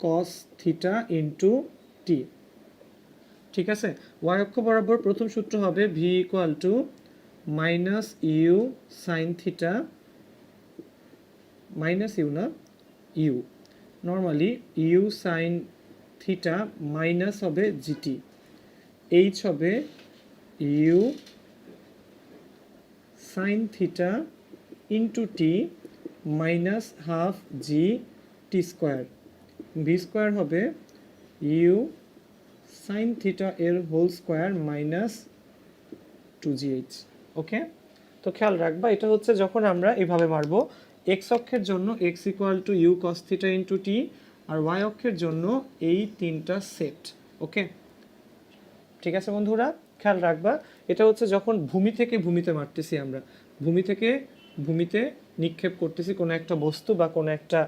cos theta into t. ঠিক আছে, ওয়াই অক্ষ বরাবর প্রথম সূত্র হবে v equal to minus u sine theta, minus u না u, normally u sine theta minus হবে জিটি, এইচ হবে u sine theta into t minus half g t square, v square হবে ইউ সাইন থিটা এর whole square minus two g h. Okay, তো খেয়াল রাখবা এটা হচ্ছে যখন আমরা এভাবে মারবো, এক্স অক্ষের জন্য x equal to u cos theta into t, আর ওয়াই অক্ষের জন্য এই তিনটা সেট। ওকে, ঠিক আছে বন্ধুরা, খেয়াল রাখবা এটা হচ্ছে যখন ভূমি থেকে ভূমিতে মারতেছি, আমরা ভূমি থেকে ভূমিতে নিক্ষেপ করতেছি কোনো একটা বস্তু বা কোনো একটা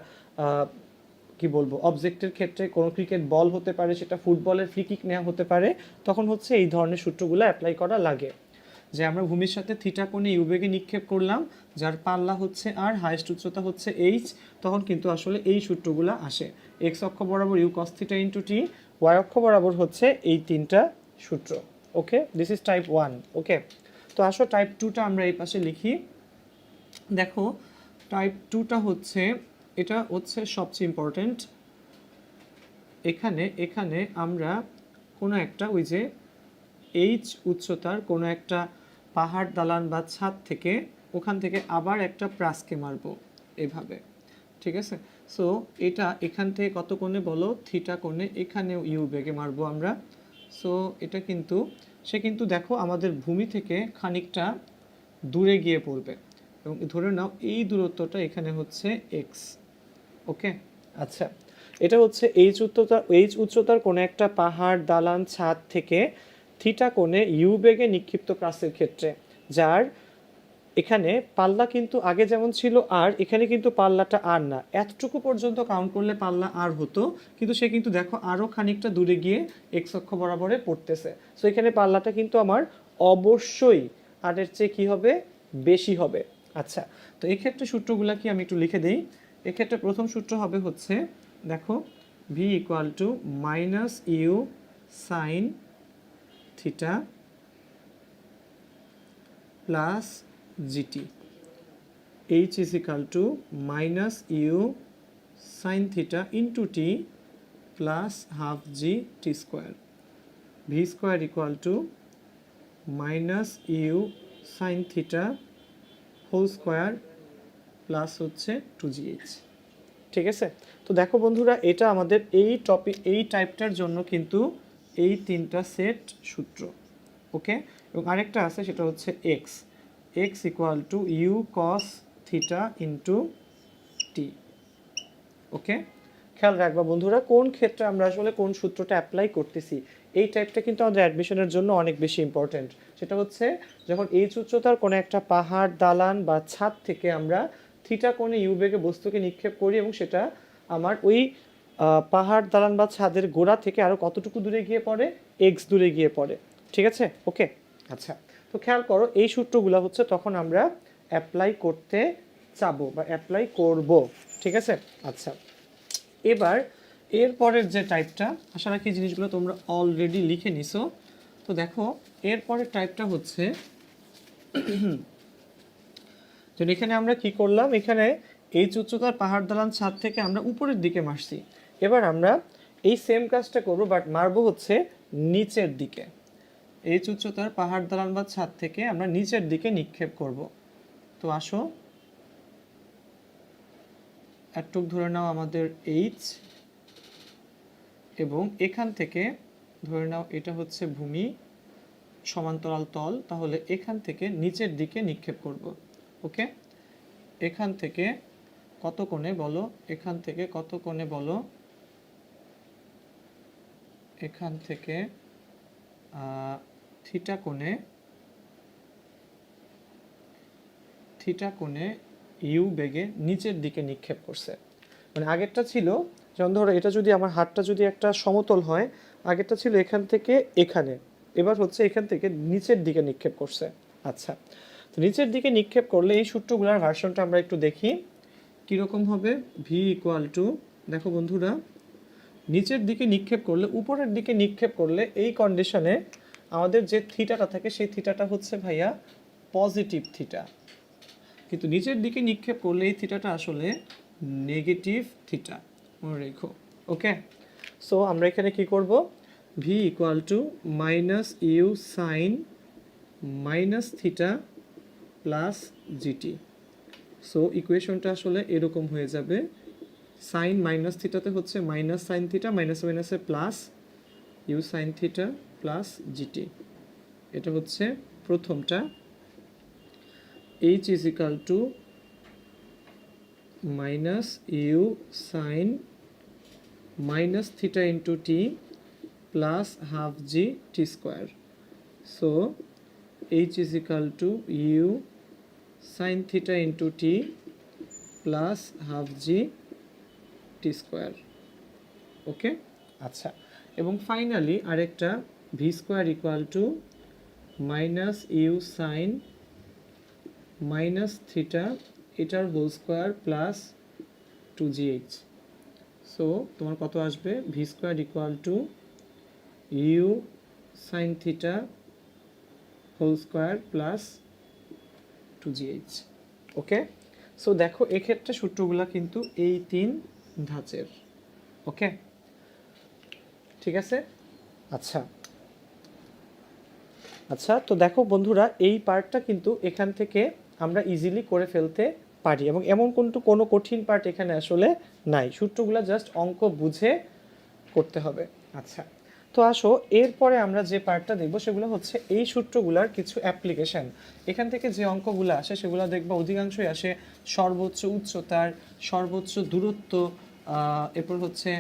কি বলবো অবজেক্টের ক্ষেত্রে, কোনো ক্রিকেট বল হতে পারে, সেটা ফুটবলের ফ্রি কিক নেওয়া হতে পারে, তখন হচ্ছে এই ধরনের সূত্রগুলো অ্যাপ্লাই করা লাগে, যে আমরা ভূমির সাথে থিটা কোণে ইউ বেগে নিক্ষেপ করলাম, যার পাল্লা হচ্ছে আর, হাইয়েস্ট উচ্চতা হচ্ছে এইচ, তখন কিন্তু আসলে এই সূত্রগুলো আসে। এক্স অক্ষ বরাবর u cos theta into t, y অক্ষ বরাবর হচ্ছে এই তিনটা সূত্র। Okay, this is type 1। Okay, তো আসো টাইপ 2টা আমরা এই পাশে লিখি। দেখো টাইপ 2টা হচ্ছে, এটা হচ্ছে সবচেয়ে ইম্পর্টেন্ট। এখানে আমরা কোনো একটা ওই যে এইচ উচ্চতার কোনো একটা পাহাড় দালান বা ছাদ থেকে, ওখান থেকে আবার একটা প্রাসকে মারবো এভাবে। ঠিক আছে, সো এটা এখান থেকে কত কোণে বলো, থিটা কোণে, এখানেও ইউ বেগে মারবো আমরা। সো এটা কিন্তু সে কিন্তু দেখো আমাদের ভূমি থেকে খানিকটা দূরে গিয়ে পড়বে, এবং ধরে নাও এই দূরত্বটা এখানে হচ্ছে এক্স। ওকে, আচ্ছা, এটা হচ্ছে এইচ উচ্চতার কোনো একটা পাহাড় দালান ছাদ থেকে থিটা কোণে ইউ বেগে নিক্ষিপ্ত প্রাসের ক্ষেত্রে, যার এখানে পাল্লা কিন্তু আগে যেমন ছিল আর, এখানে কিন্তু পাল্লাটা আর না, এতটুকু পর্যন্ত কাউন্ট করলে পাল্লা আর হতো, কিন্তু সে কিন্তু দেখো আরও খানিকটা দূরে গিয়ে এক্স অক্ষ বরাবরে পড়তেছে। সো এখানে পাল্লাটা কিন্তু আমার অবশ্যই আর এর চেয়ে কী হবে, বেশি হবে। আচ্ছা, তো এক্ষেত্রে সূত্রগুলো কি আমি একটু লিখে দিই। এক্ষেত্রে প্রথম সূত্র হবে হচ্ছে, দেখো v equal to minus u sine theta plus g t, h is equal to minus u sine theta into t plus half g t square, v square equal to minus u sine theta whole square plus হচ্ছে two g h. ঠিক আছে, তো দেখো বন্ধুরা এটা আমাদের এই টাইপটার জন্য কিন্তু এই তিনটা সেট সূত্র। ওকে, এবং আরেকটা আছে সেটা হচ্ছে x equal to u cos theta into t. Okay, খেয়াল রাখবা বন্ধুরা কোন ক্ষেত্রে আমরা আসলে কোন সূত্রটা অ্যাপ্লাই করতেছি। এই টাইপটা কিন্তু আমাদের অ্যাডমিশনের জন্য অনেক বেশি ইম্পর্টেন্ট। সেটা হচ্ছে যখন এইচ উচ্চতার কোনো একটা পাহাড় দালান বা ছাদ থেকে আমরা থিটা কোণে ইউ বেগে বস্তুকে নিক্ষেপ করি, এবং সেটা আমার ওই পাহাড় দালান বা ছাদের গোড়া থেকে আরও কতটুকু দূরে গিয়ে পড়ে, এক্স দূরে গিয়ে পড়ে। ঠিক আছে, ওকে, আচ্ছা, তো খেয়াল করো এই সূত্রগুলো হচ্ছে তখন আমরা অ্যাপ্লাই করতে চাবো বা অ্যাপ্লাই করব। ঠিক আছে, আচ্ছা, এবার এরপরের যে টাইপটা, আশা রাখি জিনিসগুলো তোমরা অলরেডি লিখে নিছো। তো দেখো এরপরের টাইপটা হচ্ছে যেন এখানে আমরা কি করলাম, এখানে এই উচ্চতার পাহাড় দালান ছাদ থেকে আমরা উপরের দিকে মারছি, এবার আমরা এই সেম কাজটা করবো বাট মারবো হচ্ছে নিচের দিকে। এই উচ্চতার পাহাড় দালান বা ছাদ থেকে আমরা নিচের দিকে নিক্ষেপ করব। তো আসো একটুক ধরে নাও আমাদের এইচ, এবং এখান থেকে ধরে নাও এটা হচ্ছে ভূমি, সমান্তরাল তল, তাহলে এখান থেকে নিচের দিকে নিক্ষেপ করব। ওকে, এখান থেকে কত কোণে বলো, এখান থেকে কত কোণে বলো, এখান থেকে থিটা কোণে ইউ বেগে নিচের দিকে নিক্ষেপ করছে। মানে আগেরটা ছিল যেমন ধরো এটা যদি আমার হাতটা যদি একটা সমতল হয়, আগেরটা ছিল এখান থেকে এখানে, এবার হচ্ছে এখান থেকে নিচের দিকে নিক্ষেপ করছে। আচ্ছা, তো নিচের দিকে নিক্ষেপ করলে এই সূত্রগুলোর ভার্সনটা আমরা একটু দেখি কীরকম হবে। ভি ইকুয়াল টু, দেখো বন্ধুরা, নিচের দিকে নিক্ষেপ করলে, উপরের দিকে নিক্ষেপ করলে এই কন্ডিশনে আমাদের যে থিটাটা থাকে সেই থিটাটা হচ্ছে ভাইয়া পজিটিভ থিটা, কিন্তু নিচের দিকে নিক্ষেপ করলে এই থিটাটা আসলে নেগেটিভ থিটা, মনে রেখো। ওকে, সো আমরা এখানে কি করব, v equal to minus u sine minus theta plus g t. So ইকুয়েশনটা আসলে এরকম হয়ে যাবে, সাইন মাইনাস থিটাতে হচ্ছে মাইনাস সাইন থিটা, মাইনাস মাইনাসে plus u sine theta plus g t. এটা হচ্ছে প্রথমটা। H is equal to minus u sine minus theta into t plus half g t square. So h is equal to u sine theta into t plus half g t square. Okay, আচ্ছা, এবং finally আরেকটা v square equal to minus u sine minus theta এটার whole square plus two g h. So তোমার কত আসবে, v square equal to u sine theta whole square plus two g h. Okay, so দেখো এক্ষেত্রে সূত্রগুলো কিন্তু এই 3 ধাঁচের। ওকে, ঠিক আছে। আচ্ছা আচ্ছা, তো দেখো বন্ধুরা, এই পার্টটা কিন্তু এখান থেকে আমরা ইজিলি করে ফেলতে পারি, এবং এমন কোনো কঠিন পার্ট এখানে আসলে নাই, সূত্রগুলো জাস্ট অঙ্ক বুঝে করতে হবে। আচ্ছা, তো আসো এরপরে আমরা যে পার্টটা দেখব সেগুলো হচ্ছে এই সূত্রগুলোর কিছু অ্যাপ্লিকেশন। এখান থেকে যে অঙ্কগুলো আসে সেগুলো দেখবা অধিকাংশই আসে সর্বোচ্চ উচ্চতার, সর্বোচ্চ দূরত্ব, এরপর হচ্ছে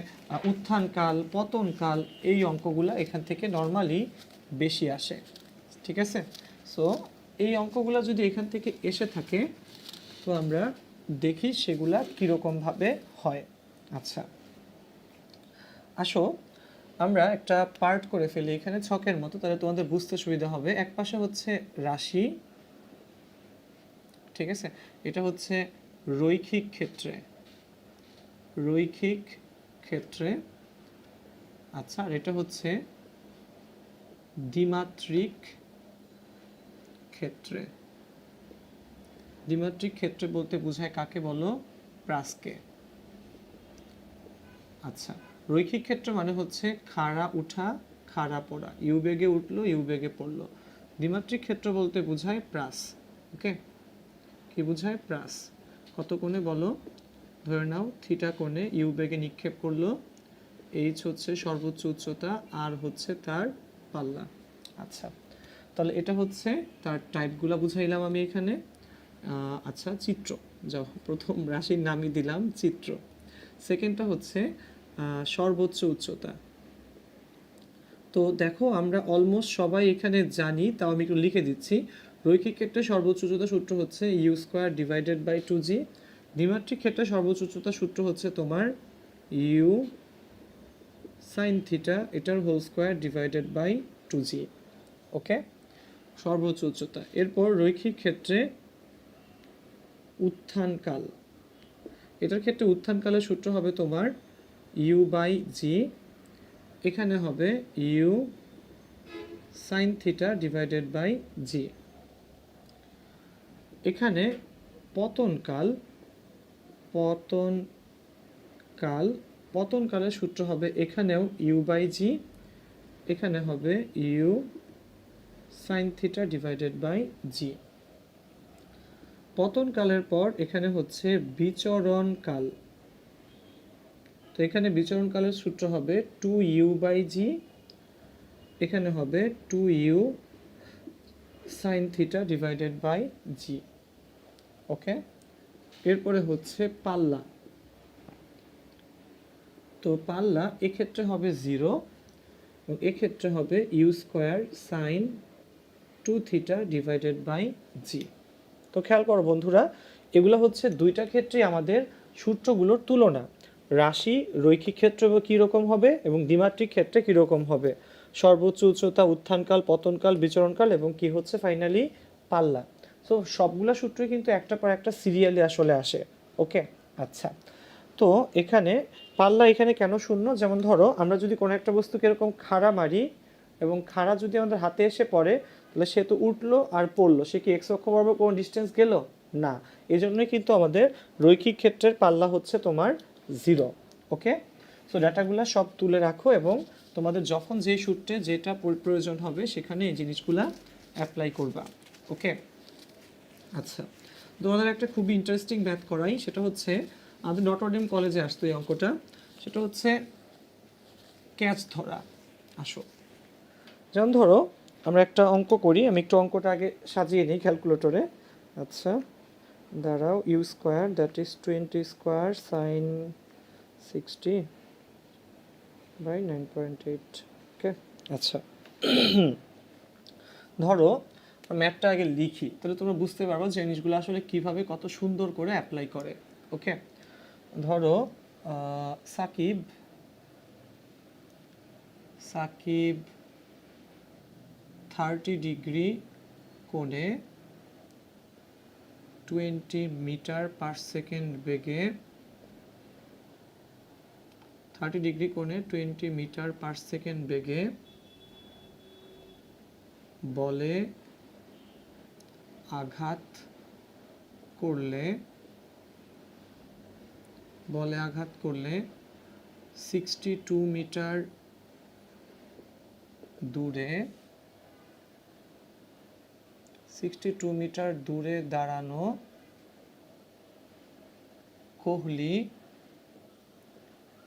উত্থানকাল, পতনকাল, এই অঙ্কগুলো এখান থেকে নর্মালি বেশি আসে। ঠিক আছে, সো এই অঙ্কগুলো যদি এখান থেকে এসে থাকে তো আমরা দেখি সেগুলা কীরকমভাবে হয়। আচ্ছা, আসো আমরা একটা পার্ট করে ফেলি এখানে ছকের মতো, তাহলে তোমাদের বুঝতে সুবিধা হবে। এক পাশে হচ্ছে রাশি, ঠিক আছে, এটা হচ্ছে রৈখিক ক্ষেত্রে, রৈখিক ক্ষেত্রে। আচ্ছা, আর এটা হচ্ছে দ্বিমাত্রিক ক্ষেত্রে। দ্বিমাত্রিক ক্ষেত্রে বলতে বোঝায় কাকে বলো, প্রাসকে। আচ্ছা, রৈখিক ক্ষেত্র মানে হচ্ছে খাড়া উঠা খাড়া পড়া, ইউ বেগে উঠলো ইউ বেগে পড়লো। দ্বিমাত্রিক ক্ষেত্র বলতে বোঝায় প্রাস। ওকে, কি বোঝায়, প্রাস। কত কোণে বলো, ধরে নাও থিটা কোণে ইউ বেগে নিক্ষেপ করলো, এইচ হচ্ছে সর্বোচ্চ উচ্চতা, আর হচ্ছে তার পাল্লা। আচ্ছা, তাহলে এটা হচ্ছে তার টাইপগুলো বুঝাইলাম আমি এখানে। আচ্ছা, চিত্র, যাও প্রথম রাশির নামই দিলাম চিত্র। সেকেন্ডটা হচ্ছে সর্বোচ্চ উচ্চতা। তো দেখো আমরা অলমোস্ট সবাই এখানে জানি, তাও আমি একটু লিখে দিচ্ছি। রৈখিক ক্ষেত্রে সর্বোচ্চ উচ্চতা সূত্র হচ্ছে you square divided by 2g। দ্বিমাত্রিক ক্ষেত্রে সর্বোচ্চ উচ্চতা সূত্র হচ্ছে তোমার ইউ সাইন থিটা এটার whole square divided by 2g। Okay, সর্বোচ্চ উচ্চতা। এরপর রৈখিক ক্ষেত্রে উত্থানকাল, এটার ক্ষেত্রে উত্থানকালের সূত্র হবে তোমার ইউ বাই জি, এখানে হবে u sine theta divided by g. এখানে পতনকাল, পতনকালের সূত্র হবে এখানেও ইউ বাই জি, এখানে হবে u sine theta divided by g. পতনকালের পর এখানে হচ্ছে বিচরণকাল, তো এখানে বিচরণকালের সূত্র হবে 2u বাই জি, এখানে হবে 2u sine theta divided by g. Okay, এরপরে হচ্ছে পাল্লা। তো পাল্লা এক্ষেত্রে হবে 0 এবং এক্ষেত্রে হবে u square sine 2 theta divided by g. তো খেয়াল করো বন্ধুরা, এগুলো হচ্ছে দুইটা ক্ষেত্রেই আমাদের সূত্রগুলোর তুলনা। রাশি রৈখিক ক্ষেত্রে কীরকম হবে এবং দ্বিমাত্রিক ক্ষেত্রে কীরকম হবে, সর্বোচ্চ উচ্চতা, উত্থানকাল, পতনকাল, বিচরণকাল, এবং কি হচ্ছে ফাইনালি পাল্লা। সো সবগুলা সূত্রই কিন্তু একটা পর একটা সিরিয়ালি আসলে আসে। ওকে, আচ্ছা। তো এখানে পাল্লা এখানে কেন শূন্য, যেমন ধরো আমরা যদি কোনো একটা বস্তুকে এরকম খাড়া মারি এবং খাড়া যদি আমাদের হাতে এসে পড়ে, তাহলে সে তো উঠলো আর পড়লো, সে কি এক্স অক্ষ বরাবর কোনো ডিস্টেন্স গেল না। এই জন্যই কিন্তু আমাদের রৈখিক ক্ষেত্রের পাল্লা হচ্ছে তোমার 0। ওকে, সো ডাটাগুলো সব তুলে রাখো এবং তোমাদের যখন যেই সূত্রে যেটা প্রয়োজন হবে সেখানে এই জিনিসগুলা অ্যাপ্লাই করবা। ওকে, আচ্ছা। তোমাদের একটা খুবই ইন্টারেস্টিং ম্যাথ করাই, সেটা হচ্ছে আমাদের নটরডেম কলেজে আসতো এই অঙ্কটা। সেটা হচ্ছে ক্যাচ ধরা। আসো, যেমন ধরো আমরা একটা অঙ্ক করি, আমি একটু অঙ্কটা আগে সাজিয়ে নিই ক্যালকুলেটরে। আচ্ছা, দাঁড়াও, u square that is 20 square sine 60 by 9.8। Okay, আচ্ছা। ধরো ম্যাথটা আগে লিখি, তাহলে তোমরা বুঝতে পারবো যে জিনিসগুলো আসলে কিভাবে কত সুন্দর করে অ্যাপ্লাই করে। ওকে, ধরো সাকিব সাকিব 30 ডিগ্রি কোণে 20 মিটার পার সেকেন্ড বেগে 30 ডিগ্রি কোণে 20 মিটার পার সেকেন্ড বেগে বলে আঘাত করলে 62 মিটার দূরে 62 মিটার দূরে দাঁড়ানো কোহলি,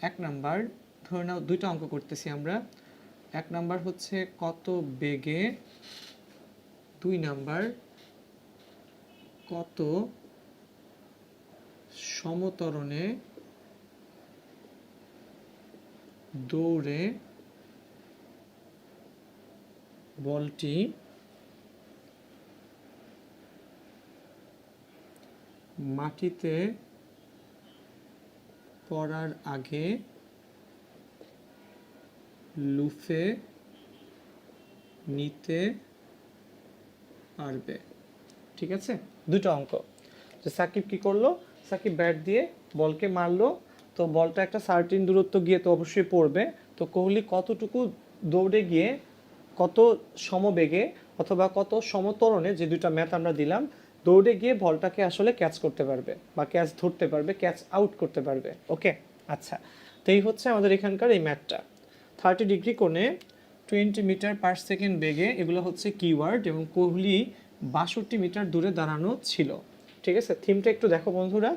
এক নাম্বার ধরে নাও, দুইটা অঙ্ক করতেছি আমরা, এক নাম্বার হচ্ছে কত বেগে, দুই নাম্বার কত সমতরণে দৌড়ে বলটি মাটিতে পড়ার আগে লুফে নিতে পারবে। ঠিক আছে, দুটো অঙ্ক। যে সাকিব কি করলো, সাকিব ব্যাট দিয়ে বলকে মারলো, তো বলটা একটা সার্টিন দূরত্ব গিয়ে তো অবশ্যই পড়বে। তো কোহলি কতটুকু দৌড়ে গিয়ে কত সমবেগে অথবা কত সমতরণে, যে দুইটা ম্যাথ আমরা দিলাম, দৌড়ে গিয়ে বলটাকে আসলে ক্যাচ করতে পারবে বা ক্যাচ ধরতে পারবে, ক্যাচ আউট করতে পারবে। ওকে, আচ্ছা। তো এই হচ্ছে আমাদের এখানকার এই ম্যাথটা। 30 ডিগ্রি কোণে 20 মিটার পার সেকেন্ড বেগে, এগুলো হচ্ছে কিওয়ার্ড, এবং কোহলি 62 মিটার দূরে দাঁড়ানো ছিল। ঠিক আছে, থিমটা একটু দেখো বন্ধুরা,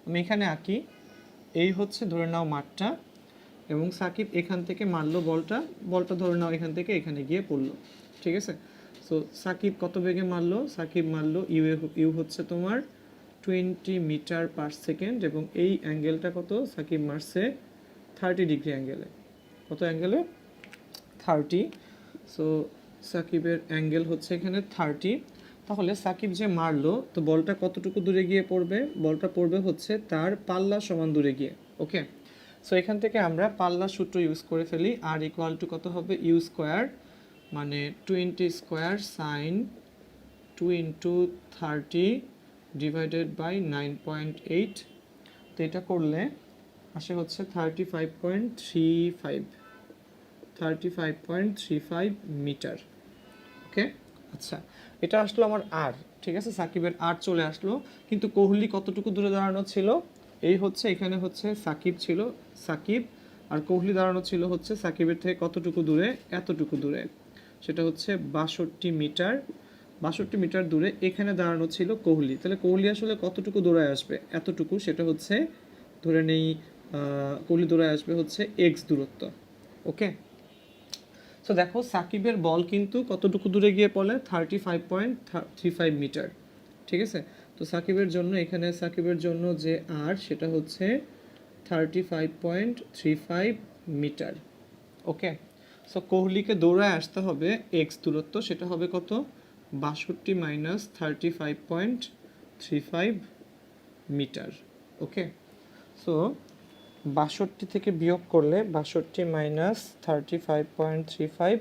আমি এখানে আঁকি। এই হচ্ছে ধরে নাও মাঠটা, এবং সাকিব এখান থেকে মারলো বলটা ধরে নাও এখান থেকে এখানে গিয়ে পড়লো। ঠিক আছে, সো সাকিব কত বেগে মারলো, সাকিব মারলো ইউ হচ্ছে তোমার 20 মিটার পার সেকেন্ড, এবং এই অ্যাঙ্গেলটা কত, সাকিব মারছে 30 ডিগ্রি অ্যাঙ্গেলে। কত অ্যাঙ্গেলে, 30। সো সাকিবের অ্যাঙ্গেল হচ্ছে এখানে 30। তাহলে সাকিব যে মারলো, তো বলটা কতটুকু দূরে গিয়ে পড়বে, বলটা পড়বে হচ্ছে তার পাল্লা সমান দূরে গিয়ে। ওকে, সো এখান থেকে আমরা পাল্লা সূত্র ইউজ করে ফেলি, আর ইকুয়াল টু কত হবে, ইউ স্কোয়ার মানে 20 square sine 2 into 30 divided by 9.8। তো এটা করলে আসে হচ্ছে 35.35 মিটার। ওকে, আচ্ছা। এটা আসলো আমার আর, ঠিক আছে, সাকিবের আর চলে আসলো, কিন্তু কোহলি কতটুকু দূরে দাঁড়ানো ছিল, এই হচ্ছে এখানে হচ্ছে সাকিব ছিল, সাকিব আর কোহলি দাঁড়ানো ছিল হচ্ছে সাকিবের থেকে কতটুকু দূরে, এতটুকু দূরে, সেটা হচ্ছে 62 মিটার। 62 মিটার দূরে এখানে দাঁড়ানো ছিল কোহলি, তাহলে কোহলি আসলে কতটুকু দৌড়ায় আসবে, এতটুকু, সেটা হচ্ছে ধরে নেই কোহলি দৌড়ায় আসবে হচ্ছে এক্স দূরত্ব। ওকে, সো দেখো সাকিবের বল কিন্তু কতটুকু দূরে গিয়ে পড়ে, 35.35 মিটার। ঠিক আছে, তো সাকিবের জন্য এখানে সাকিবের জন্য যে আর, সেটা হচ্ছে 35.35 মিটার। ওকে, সো কোহলিকে দৌড়ায় আসতে হবে এক্স দূরত্ব, সেটা হবে কত, 62 মাইনাস 35.35 মিটার। ওকে, সো 62 থেকে বিয়োগ করলে 62 মাইনাস 35.35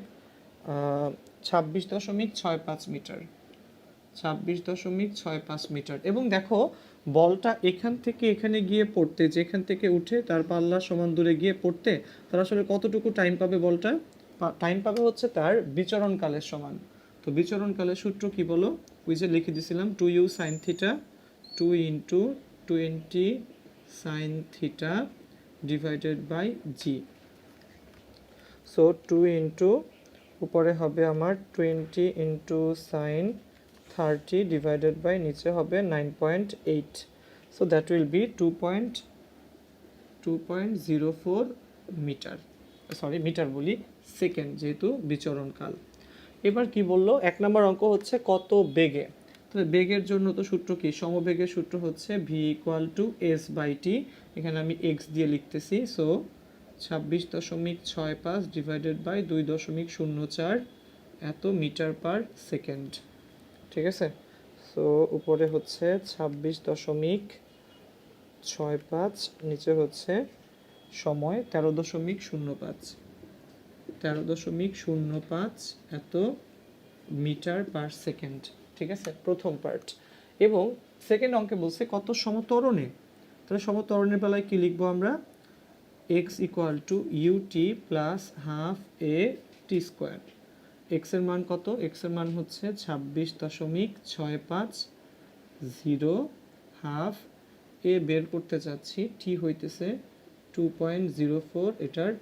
26.65 মিটার, 26.65 মিটার। এবং দেখো বলটা এখান থেকে এখানে গিয়ে পড়তে, যেখান থেকে উঠে তার পাল্লা সমান দূরে গিয়ে পড়তে তার আসলে কতটুকু টাইম পাবে বলটা? টাইম পাবে হচ্ছে তার বিচরণকালের সমান। তো বিচরণকালের সূত্র কি বলো? ওই যে লিখে দিয়েছিলাম 2u sin theta 2 into 20 sin theta divided by g. So 2 into উপরে হবে আমার 20 ইন্টু সাইন 30 ডিভাইডেড বাই নিচে হবে 9.8। So that will be 2.04 metre, sorry metre বলি, সেকেন্ড, যেহেতু বিচরণকাল। এবার কি বললো, 1 নম্বর অঙ্ক হচ্ছে কত বেগে। তাহলে বেগের জন্য তো সূত্র কি? সমবেগের সূত্র হচ্ছে v equal to s by t. এখানে আমি এক্স দিয়ে লিখতেছি। সো 26.65 ডিভাইডেড বাই 2.04 এত মিটার পার সেকেন্ড। ঠিক আছে। সো উপরে হচ্ছে 26.65, নিচে হচ্ছে সময় 13.05 এত মিটার পার সেকেন্ড। ঠিক আছে, প্রথম পার্ট। এবং সেকেন্ড অঙ্কে বলছে কত সমত্বরণে। তাহলে সমত্বরণের বেলায় কি লিখবো আমরা? X equal to u t plus half a t square. এক্সের মান কত? এক্সের মান হচ্ছে 26.65, হাফ এ বের করতে চাচ্ছি, টি হইতেছে 2.04, এটার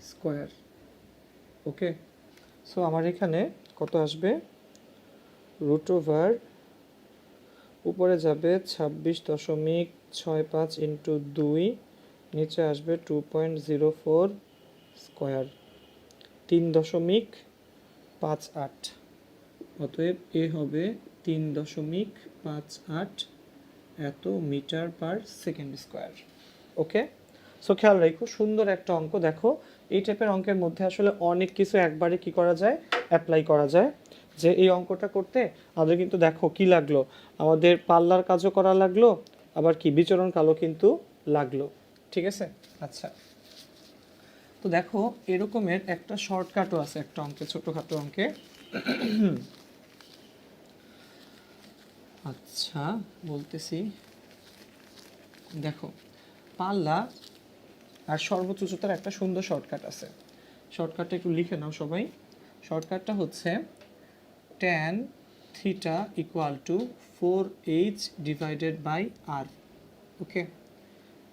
স্কোয়ার। ওকে, সো আমার এখানে কত আসবে? রুট ওভার উপরে যাবে 26.65 ইন্টু 2, নিচে আসবে 2.04 স্কোয়ার, 3.58। অতএব এ হবে 3.58 এত metre per second square. Okay, so খেয়াল রাখো, সুন্দর একটা অঙ্ক। দেখো এই টাইপের অঙ্কের মধ্যে আসলে অনেক কিছু একবারে কি করা যায়, অ্যাপ্লাই করা যায়। যে এই অঙ্কটা করতে আমাদের কিন্তু দেখো কি লাগলো, আমাদের পাল্লার কাজও করা লাগলো, আবার কি বিচরণ কালও কিন্তু লাগলো। ঠিক আছে, আচ্ছা। তো দেখো এরকমের একটা শর্টকাটও আছে একটা অঙ্কে, ছোটখাটো অঙ্কে। আচ্ছা বলতেছি, দেখো পাল্লা আর সর্বোচ্চ উচ্চতার একটা সুন্দর শর্টকাট আছে। শর্টকাটটা একটু লিখে নাও সবাই। শর্টকাটটা হচ্ছে tan theta equal to 4h divided by R. Okay,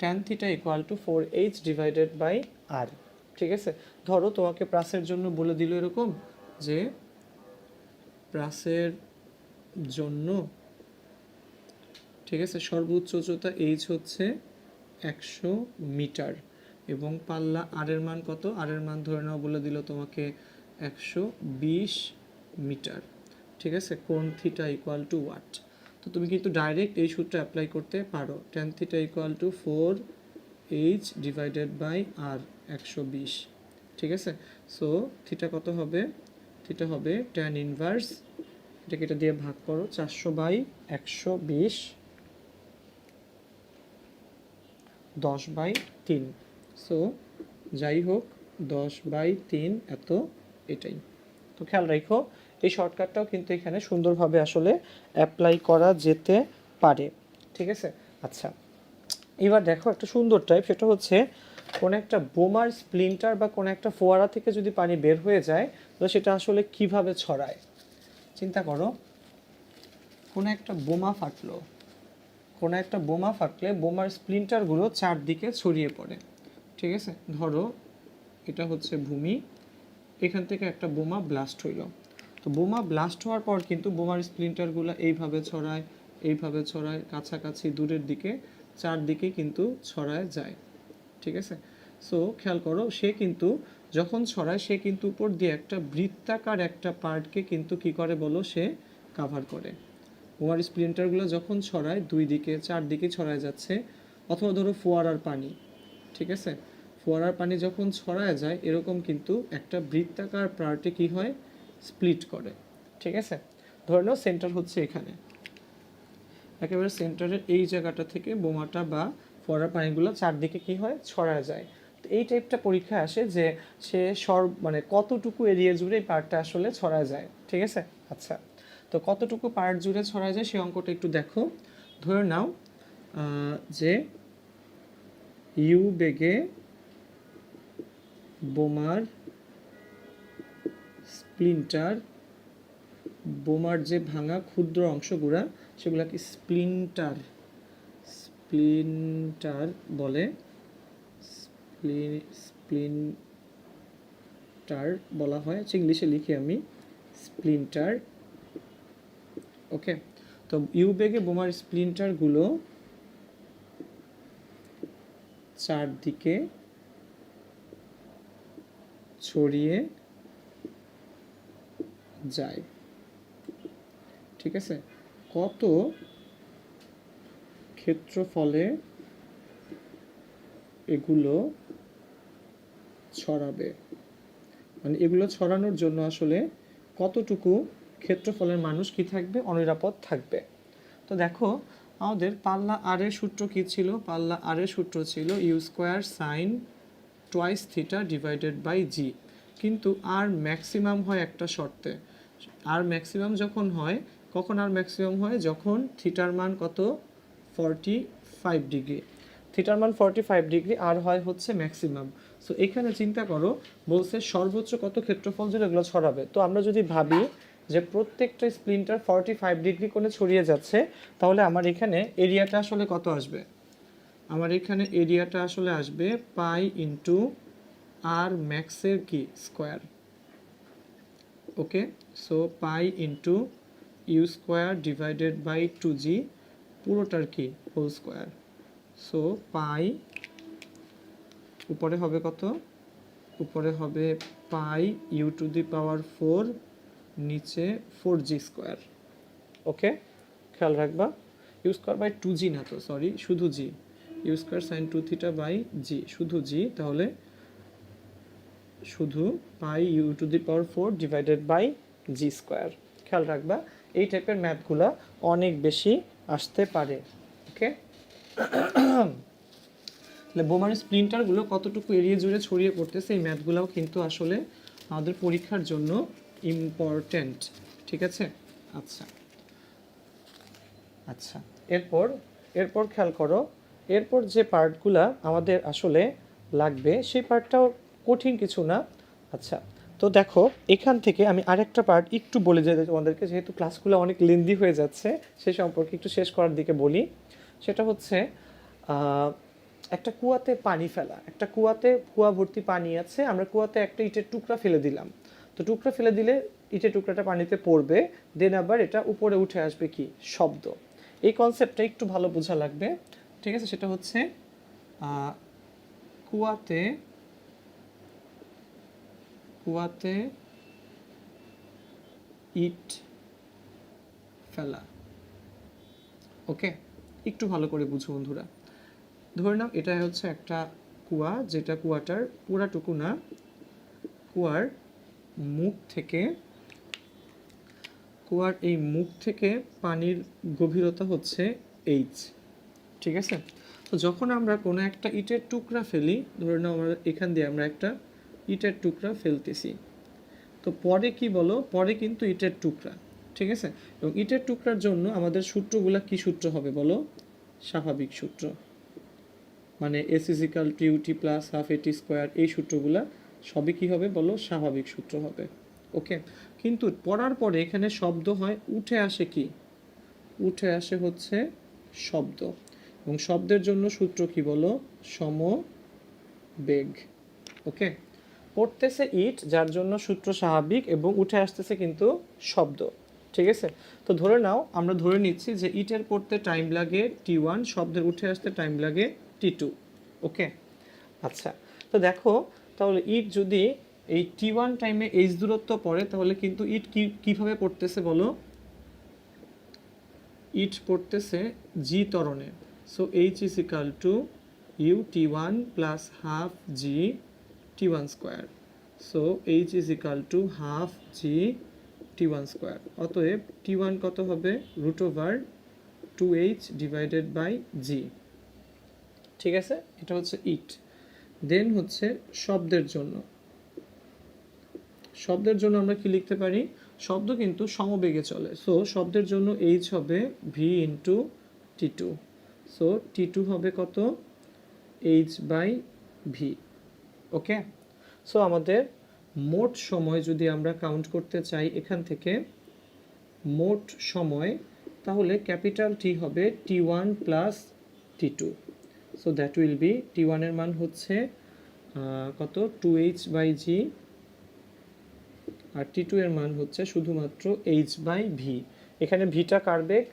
tan theta equal to 4h divided by R. ঠিক আছে, ধরো তোমাকে প্রাসের জন্য বলে দিল এরকম যে প্রাসের জন্য, ঠিক আছে, সর্বোচ্চ উচ্চতা h হচ্ছে 100 মিটার এবং পাল্লা আর এর মান কত? আর এর মান ধরে নাও বলে দিল তোমাকে 120 মিটার। ঠিক আছে, কোণ থিটা ইকুয়াল টু ওয়াট। তো তুমি কিন্তু ডাইরেক্ট এই সূত্র অ্যাপ্লাই করতে পারো। tan theta equal to 4h divided by R 120। ঠিক আছে, সো থিটা কত হবে? থিটা হবে tan ইনভার্স, এটাকে এটা দিয়ে ভাগ করো, 400/120 10/3। সো যাই হোক 10/3 এত, এটাই। তো খেয়াল রাখো এই শর্টকাটটাও কিন্তু এখানে সুন্দরভাবে আসলে অ্যাপ্লাই করা যেতে পারে। ঠিক আছে, আচ্ছা। এবার দেখো একটা সুন্দর টাইপ, সেটা হচ্ছে কোন একটা বোমার স্প্লিন্টার বা কোন একটা ফোয়ারা থেকে যদি পানি বের হয়ে যায় তাহলে সেটা আসলে কিভাবে ছড়ায়। চিন্তা করো, কোনো একটা বোমা ফাটলে বোমার স্প্লিন্টারগুলো চারদিকে ছড়িয়ে পড়ে। ঠিক আছে, ধরো এটা হচ্ছে ভূমি, এখান থেকে একটা বোমা ব্লাস্ট হইল। তো বোমা ব্লাস্ট হওয়ার পর কিন্তু বোমার স্প্লিন্টারগুলো এইভাবে ছড়ায়, কাছাকাছি দূরের দিকে, চারদিকে কিন্তু ছড়ায় যায়। ঠিক আছে, সো খেয়াল করো, সে কিন্তু যখন ছড়ায় সে কিন্তু উপর দিয়ে একটা বৃত্তাকার একটা পার্টকে কিন্তু কি করে বলো, সে কাভার করে। বোমার স্প্লিন্টারগুলো যখন ছড়ায় দুই দিকে চারদিকে ছড়ায় যাচ্ছে, অথবা ধরো ফোয়ারার পানি, ঠিক আছে, ফোয়ারার পানি যখন ছড়ায় যায় এরকম কিন্তু একটা বৃত্তাকার পার্টে কি হয়, স্প্লিট করে। ঠিক আছে, ধরে নাও সেন্টার হচ্ছে এখানে, একেবারে সেন্টারের এই জায়গাটা থেকে বোমাটা বা ফোয়ারার পানিগুলো চারদিকে কি হয়, ছড়ায় যায়। তো এই টাইপটা পরীক্ষায় আসে যে সে মানে কতটুকু এরিয়া জুড়ে এই পার্টটা আসলে ছড়ায় যায়। ঠিক আছে, আচ্ছা, তো কতটুকু পার্ট জুড়ে ছড়ায় যায় সেই অঙ্কটা একটু দেখো। ধরে নাও যে ইউ বেগে বোমার স্প্লিন্টার, বোমার যে ভাঙা ক্ষুদ্র অংশগুলা সেগুলাকে স্প্লিন্টার স্প্লিন্টার বলে, স্প্লিন্টার বলা হয়, ইংলিশে লিখি আমি স্প্লিন্টার। ওকে, তো ইউ বেগে বোমার স্প্লিন্টারগুলো চারদিকে ছড়িয়ে যায়। ঠিক আছে, কত ক্ষেত্রফলে এগুলো ছড়াবে, মানে এগুলো ছড়ানোর জন্য আসলে কতটুকু ক্ষেত্রফলের মানুষ কি থাকবে, অনিরাপদ থাকবে। তো দেখো আমাদের পাল্লা আর এর সূত্র কি ছিল, পাল্লা আর এর সূত্র ছিল u square sine twice theta divided by g. কিন্তু আর ম্যাক্সিমাম হয় একটা শর্তে, আর ম্যাক্সিমাম যখন হয়, কখন আর ম্যাক্সিমাম হয়, যখন থিটার মান কত 45 ডিগ্রি, থিটার মান 45 ডিগ্রি আর হয় হচ্ছে ম্যাক্সিমাম। সো এখানে চিন্তা করো, বলছে সর্বোচ্চ কত ক্ষেত্রফল জুড়ে এগুলো ছড়াবে। তো আমরা যদি ভাবি যে প্রত্যেকটা স্প্লিন্টার 45 ডিগ্রি কোণে ছড়িয়ে যাচ্ছে, তাহলে আমার এখানে এরিয়াটা আসলে কত আসবে, আমার এখানে এরিয়াটা আসলে আসবে পাই ইন্টু আর ম্যাক্সের কি square. Okay, so pi into u square divided by 2g পুরোটার কি হোল স্কোয়ার। সো পাই উপরে হবে কত, উপরে হবে পাই ইউ টু দি পাওয়ার 4, নিচে 4g স্কোয়ার। ওকে, খেয়াল রাখবা ইউ স্কোয়ার বাই 2g না তো, সরি শুধু g, u square sine 2 theta by g, শুধু জি, তাহলে শুধু pi u to the power 4 divided by g square. খেয়াল রাখবা এই টাইপের ম্যাথগুলা অনেক বেশি আসতে পারে। ওকে, তাহলে বোমার স্প্লিন্টারগুলো কতটুকু এরিয়া জুড়ে ছড়িয়ে পড়তেছে এই ম্যাথগুলোও কিন্তু আসলে আমাদের পরীক্ষার জন্য ইম্পর্ট্যান্ট। ঠিক আছে, আচ্ছা আচ্ছা, এরপর খেয়াল করো, এরপর যে পার্টগুলা আমাদের আসলে লাগবে সেই পার্টটাও কঠিন কিছু না। আচ্ছা, তো দেখো এখান থেকে আমি আরেকটা পার্ট একটু বলে যেতে তোমাদেরকে, যেহেতু ক্লাসগুলো অনেক লেন্দি হয়ে যাচ্ছে সে সম্পর্কে একটু শেষ করার দিকে বলি। সেটা হচ্ছে একটা কুয়াতে পানি ফেলা, একটা কুয়াতে কুয়া ভর্তি পানি আছে, আমরা কুয়াতে একটা ইটের টুকরা ফেলে দিলাম। তো টুকরা ফেলে দিলে ইটের টুকরাটা পানিতে পড়বে, দেন আবার এটা উপরে উঠে আসবে কি শব্দ। এই কনসেপ্টটা একটু ভালো বোঝা লাগবে। ঠিক আছে, সেটা হচ্ছে কুয়াতে কুয়াতে ইট ফেলা। ওকে, একটু ভালো করে বুঝো বন্ধুরা। ধরে নাও এটা হচ্ছে একটা কুয়া, যেটা কুয়াটার পুরাটুকু না, কুয়ার মুখ থেকে, কুয়ার এই মুখ থেকে পানির গভীরতা হচ্ছে এইচ। ঠিক আছে, তো যখন আমরা কোনো একটা ইটের টুকরা ফেলি, ধরে নাও আমরা এখান দিয়ে আমরা একটা ইটের টুকরা ফেলতেছি, তো পরে কি বলো, পরে কিন্তু ইটের টুকরা। ঠিক আছে, এবং ইটের টুকরার জন্য আমাদের সূত্রগুলা কি সূত্র হবে বলো, স্বাভাবিক সূত্র, মানে s is equal to u t plus half এটি স্কোয়ার, এই সূত্রগুলা সবই কি হবে বলো, স্বাভাবিক সূত্র হবে। ওকে, কিন্তু পড়ার পরে এখানে শব্দ হয়, উঠে আসে কি, উঠে আসে হচ্ছে শব্দ, এবং শব্দের জন্য সূত্র কি বলো, সমবেগ। ওকে, পড়তেছে ইট যার জন্য সূত্র স্বাভাবিক এবং উঠে আসতেছে কিন্তু শব্দ। ঠিক আছে, তো ধরে নাও আমরা ধরে নিচ্ছি যে ইটের পড়তে টাইম লাগে t1, শব্দের উঠে আসতে টাইম লাগে t2। ওকে, আচ্ছা, তো দেখো তাহলে ইট যদি এই t1 টাইমে এইচ দূরত্ব পড়ে, তাহলে কিন্তু ইট কিভাবে পড়তেছে বলো, ইট পড়তেছে জি ত্বরণে। So h is equal to u t1 plus half g t1 square. So h is equal to half g t1 square. অতএব t1 কত হবে, root over 2h divided by g. ঠিক আছে, এটা হচ্ছে ইট। দেন হচ্ছে শব্দের জন্য, শব্দের জন্য আমরা কি লিখতে পারি, শব্দ কিন্তু সমবেগে চলে, সো শব্দের জন্য এইচ হবে v into t two. So t two হবে কত, h by v. Okay, so আমাদের মোট সময় যদি আমরা কাউন্ট করতে চাই এখান থেকে মোট সময়, তাহলে ক্যাপিটাল টি হবে t one plus t two. So that will be t ওয়ানের মান হচ্ছে কত, টু এইচ বাই জি, আর টি টু এর মান হচ্ছে শুধুমাত্র এইচ বাই ভি। এখানে ভিটা কার বেগ,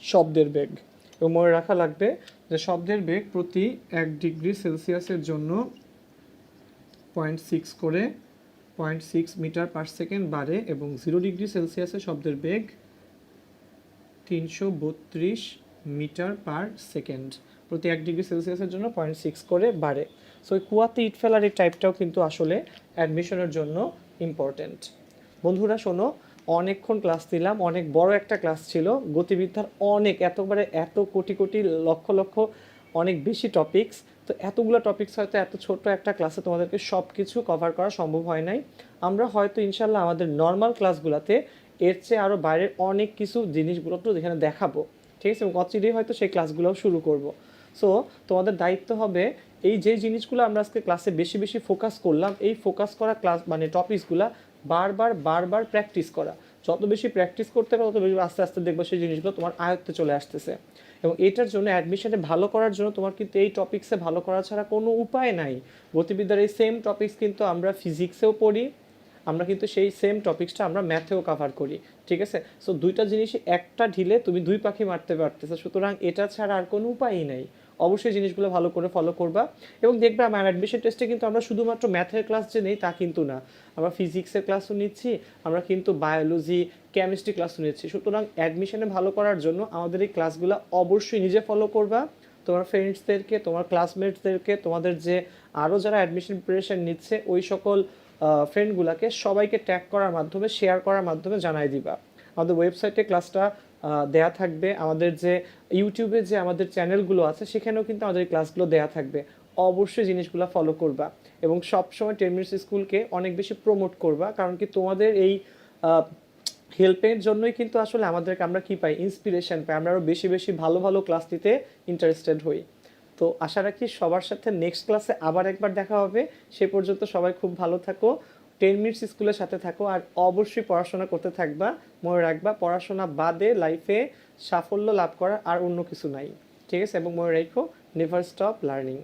শব্দের বেগ। এবং মনে রাখা লাগবে যে শব্দের বেগ প্রতি 1 ডিগ্রি সেলসিয়াসের জন্য 0.6 করে 0.6 মিটার পার সেকেন্ড বাড়ে, এবং 0 ডিগ্রি সেলসিয়াসে শব্দের বেগ 332 মিটার পার সেকেন্ড, প্রতি 1 ডিগ্রি সেলসিয়াসের জন্য 0.6 করে বাড়ে। সো এই কুয়াতে ইট ফেলার এই টাইপটাও কিন্তু আসলে অ্যাডমিশনের জন্য ইম্পর্টেন্ট। বন্ধুরা শোনো, অনেকক্ষণ ক্লাস দিলাম, অনেক বড় একটা ক্লাস ছিল, গতিবিদ্যার অনেক এত কোটি কোটি লক্ষ লক্ষ অনেক বেশি টপিকস। তো এতগুলো টপিকস হয়তো এত ছোট্ট একটা ক্লাসে তোমাদেরকে সব কিছু কভার করা সম্ভব হয় নাই। আমরা হয়তো ইনশাল্লাহ আমাদের নর্মাল ক্লাসগুলোতে এর চেয়ে আরও বাইরের অনেক কিছু জিনিসগুলো তো এখানে দেখাবো, ঠিক আছে, এবং অচিরেই হয়তো সেই ক্লাসগুলোও শুরু করব। সো তোমাদের দায়িত্ব হবে এই যে জিনিসগুলো আমরা আজকে ক্লাসে বেশি বেশি ফোকাস করলাম, এই ফোকাস করা ক্লাস মানে টপিকসগুলো বারবার প্র্যাকটিস করা। যত বেশি প্র্যাকটিস করতে পারো তত বেশি আস্তে আস্তে দেখবো সেই জিনিসগুলো তোমার আয়ত্তে চলে আসতেছে। এবং এটার জন্য অ্যাডমিশনে ভালো করার জন্য তোমার কিন্তু এই টপিক্সে ভালো করা ছাড়া কোনো উপায় নাই। গতিবিদ্যার এই সেম টপিক্স কিন্তু আমরা ফিজিক্সেও পড়ি, আমরা কিন্তু সেই সেম টপিক্সটা আমরা ম্যাথেও কভার করি, ঠিক আছে। সো দুইটা জিনিসই একটা ঢিলে তুমি দুই পাখি মারতে পারতেছো, সুতরাং এটা ছাড়া আর কোনো উপায়ই নাই। অবশ্যই জিনিসগুলো ভালো করে ফলো করবা, এবং দেখবে আমার অ্যাডমিশন টেস্টে কিন্তু আমরা শুধুমাত্র ম্যাথের ক্লাস যে নেই তা কিন্তু না, আমরা ফিজিক্সের ক্লাসও নিচ্ছি, আমরা কিন্তু বায়োলজি কেমিস্ট্রি ক্লাসও নিচ্ছি। সুতরাং অ্যাডমিশনে ভালো করার জন্য আমাদের এই ক্লাসগুলো অবশ্যই নিজে ফলো করবা, তোমার ফ্রেন্ডসদেরকে, তোমার ক্লাসমেটসদেরকে, তোমাদের যে আরও যারা অ্যাডমিশন প্রিপারেশন নিচ্ছে ওই সকল ফ্রেন্ডগুলোকে সবাইকে ট্যাগ করার মাধ্যমে, শেয়ার করার মাধ্যমে জানাই দিবা। আমাদের ওয়েবসাইটে ক্লাসটা দেয়া থাকবে, আমাদের যে ইউটিউবে যে আমাদের চ্যানেলগুলো আছে সেখানেও কিন্তু আমাদের এই ক্লাসগুলো দেয়া থাকবে। অবশ্যই জিনিসগুলো ফলো করবা, এবং সবসময় 10 মিনিটস স্কুলকে অনেক বেশি প্রমোট করবা, কারণ কি তোমাদের এই হেল্পের জন্যই কিন্তু আসলে আমাদেরকে আমরা কি পাই, ইন্সপিরেশন পাই, আমরা আরও বেশি বেশি ভালো ভালো ক্লাস নিতে ইন্টারেস্টেড হই। তো আশা রাখি সবার সাথে নেক্সট ক্লাসে আবার একবার দেখা হবে। সে পর্যন্ত সবাই খুব ভালো থাকো, 10 মিনিটস স্কুলের সাথে থাকো, আর অবশ্যই পড়াশোনা করতে থাকবা। মনে রাখবা পড়াশোনা বাদে লাইফে সাফল্য লাভ করার আর অন্য কিছু নাই, ঠিক আছে। এবং মনে রাখো নেভার স্টপ লার্নিং।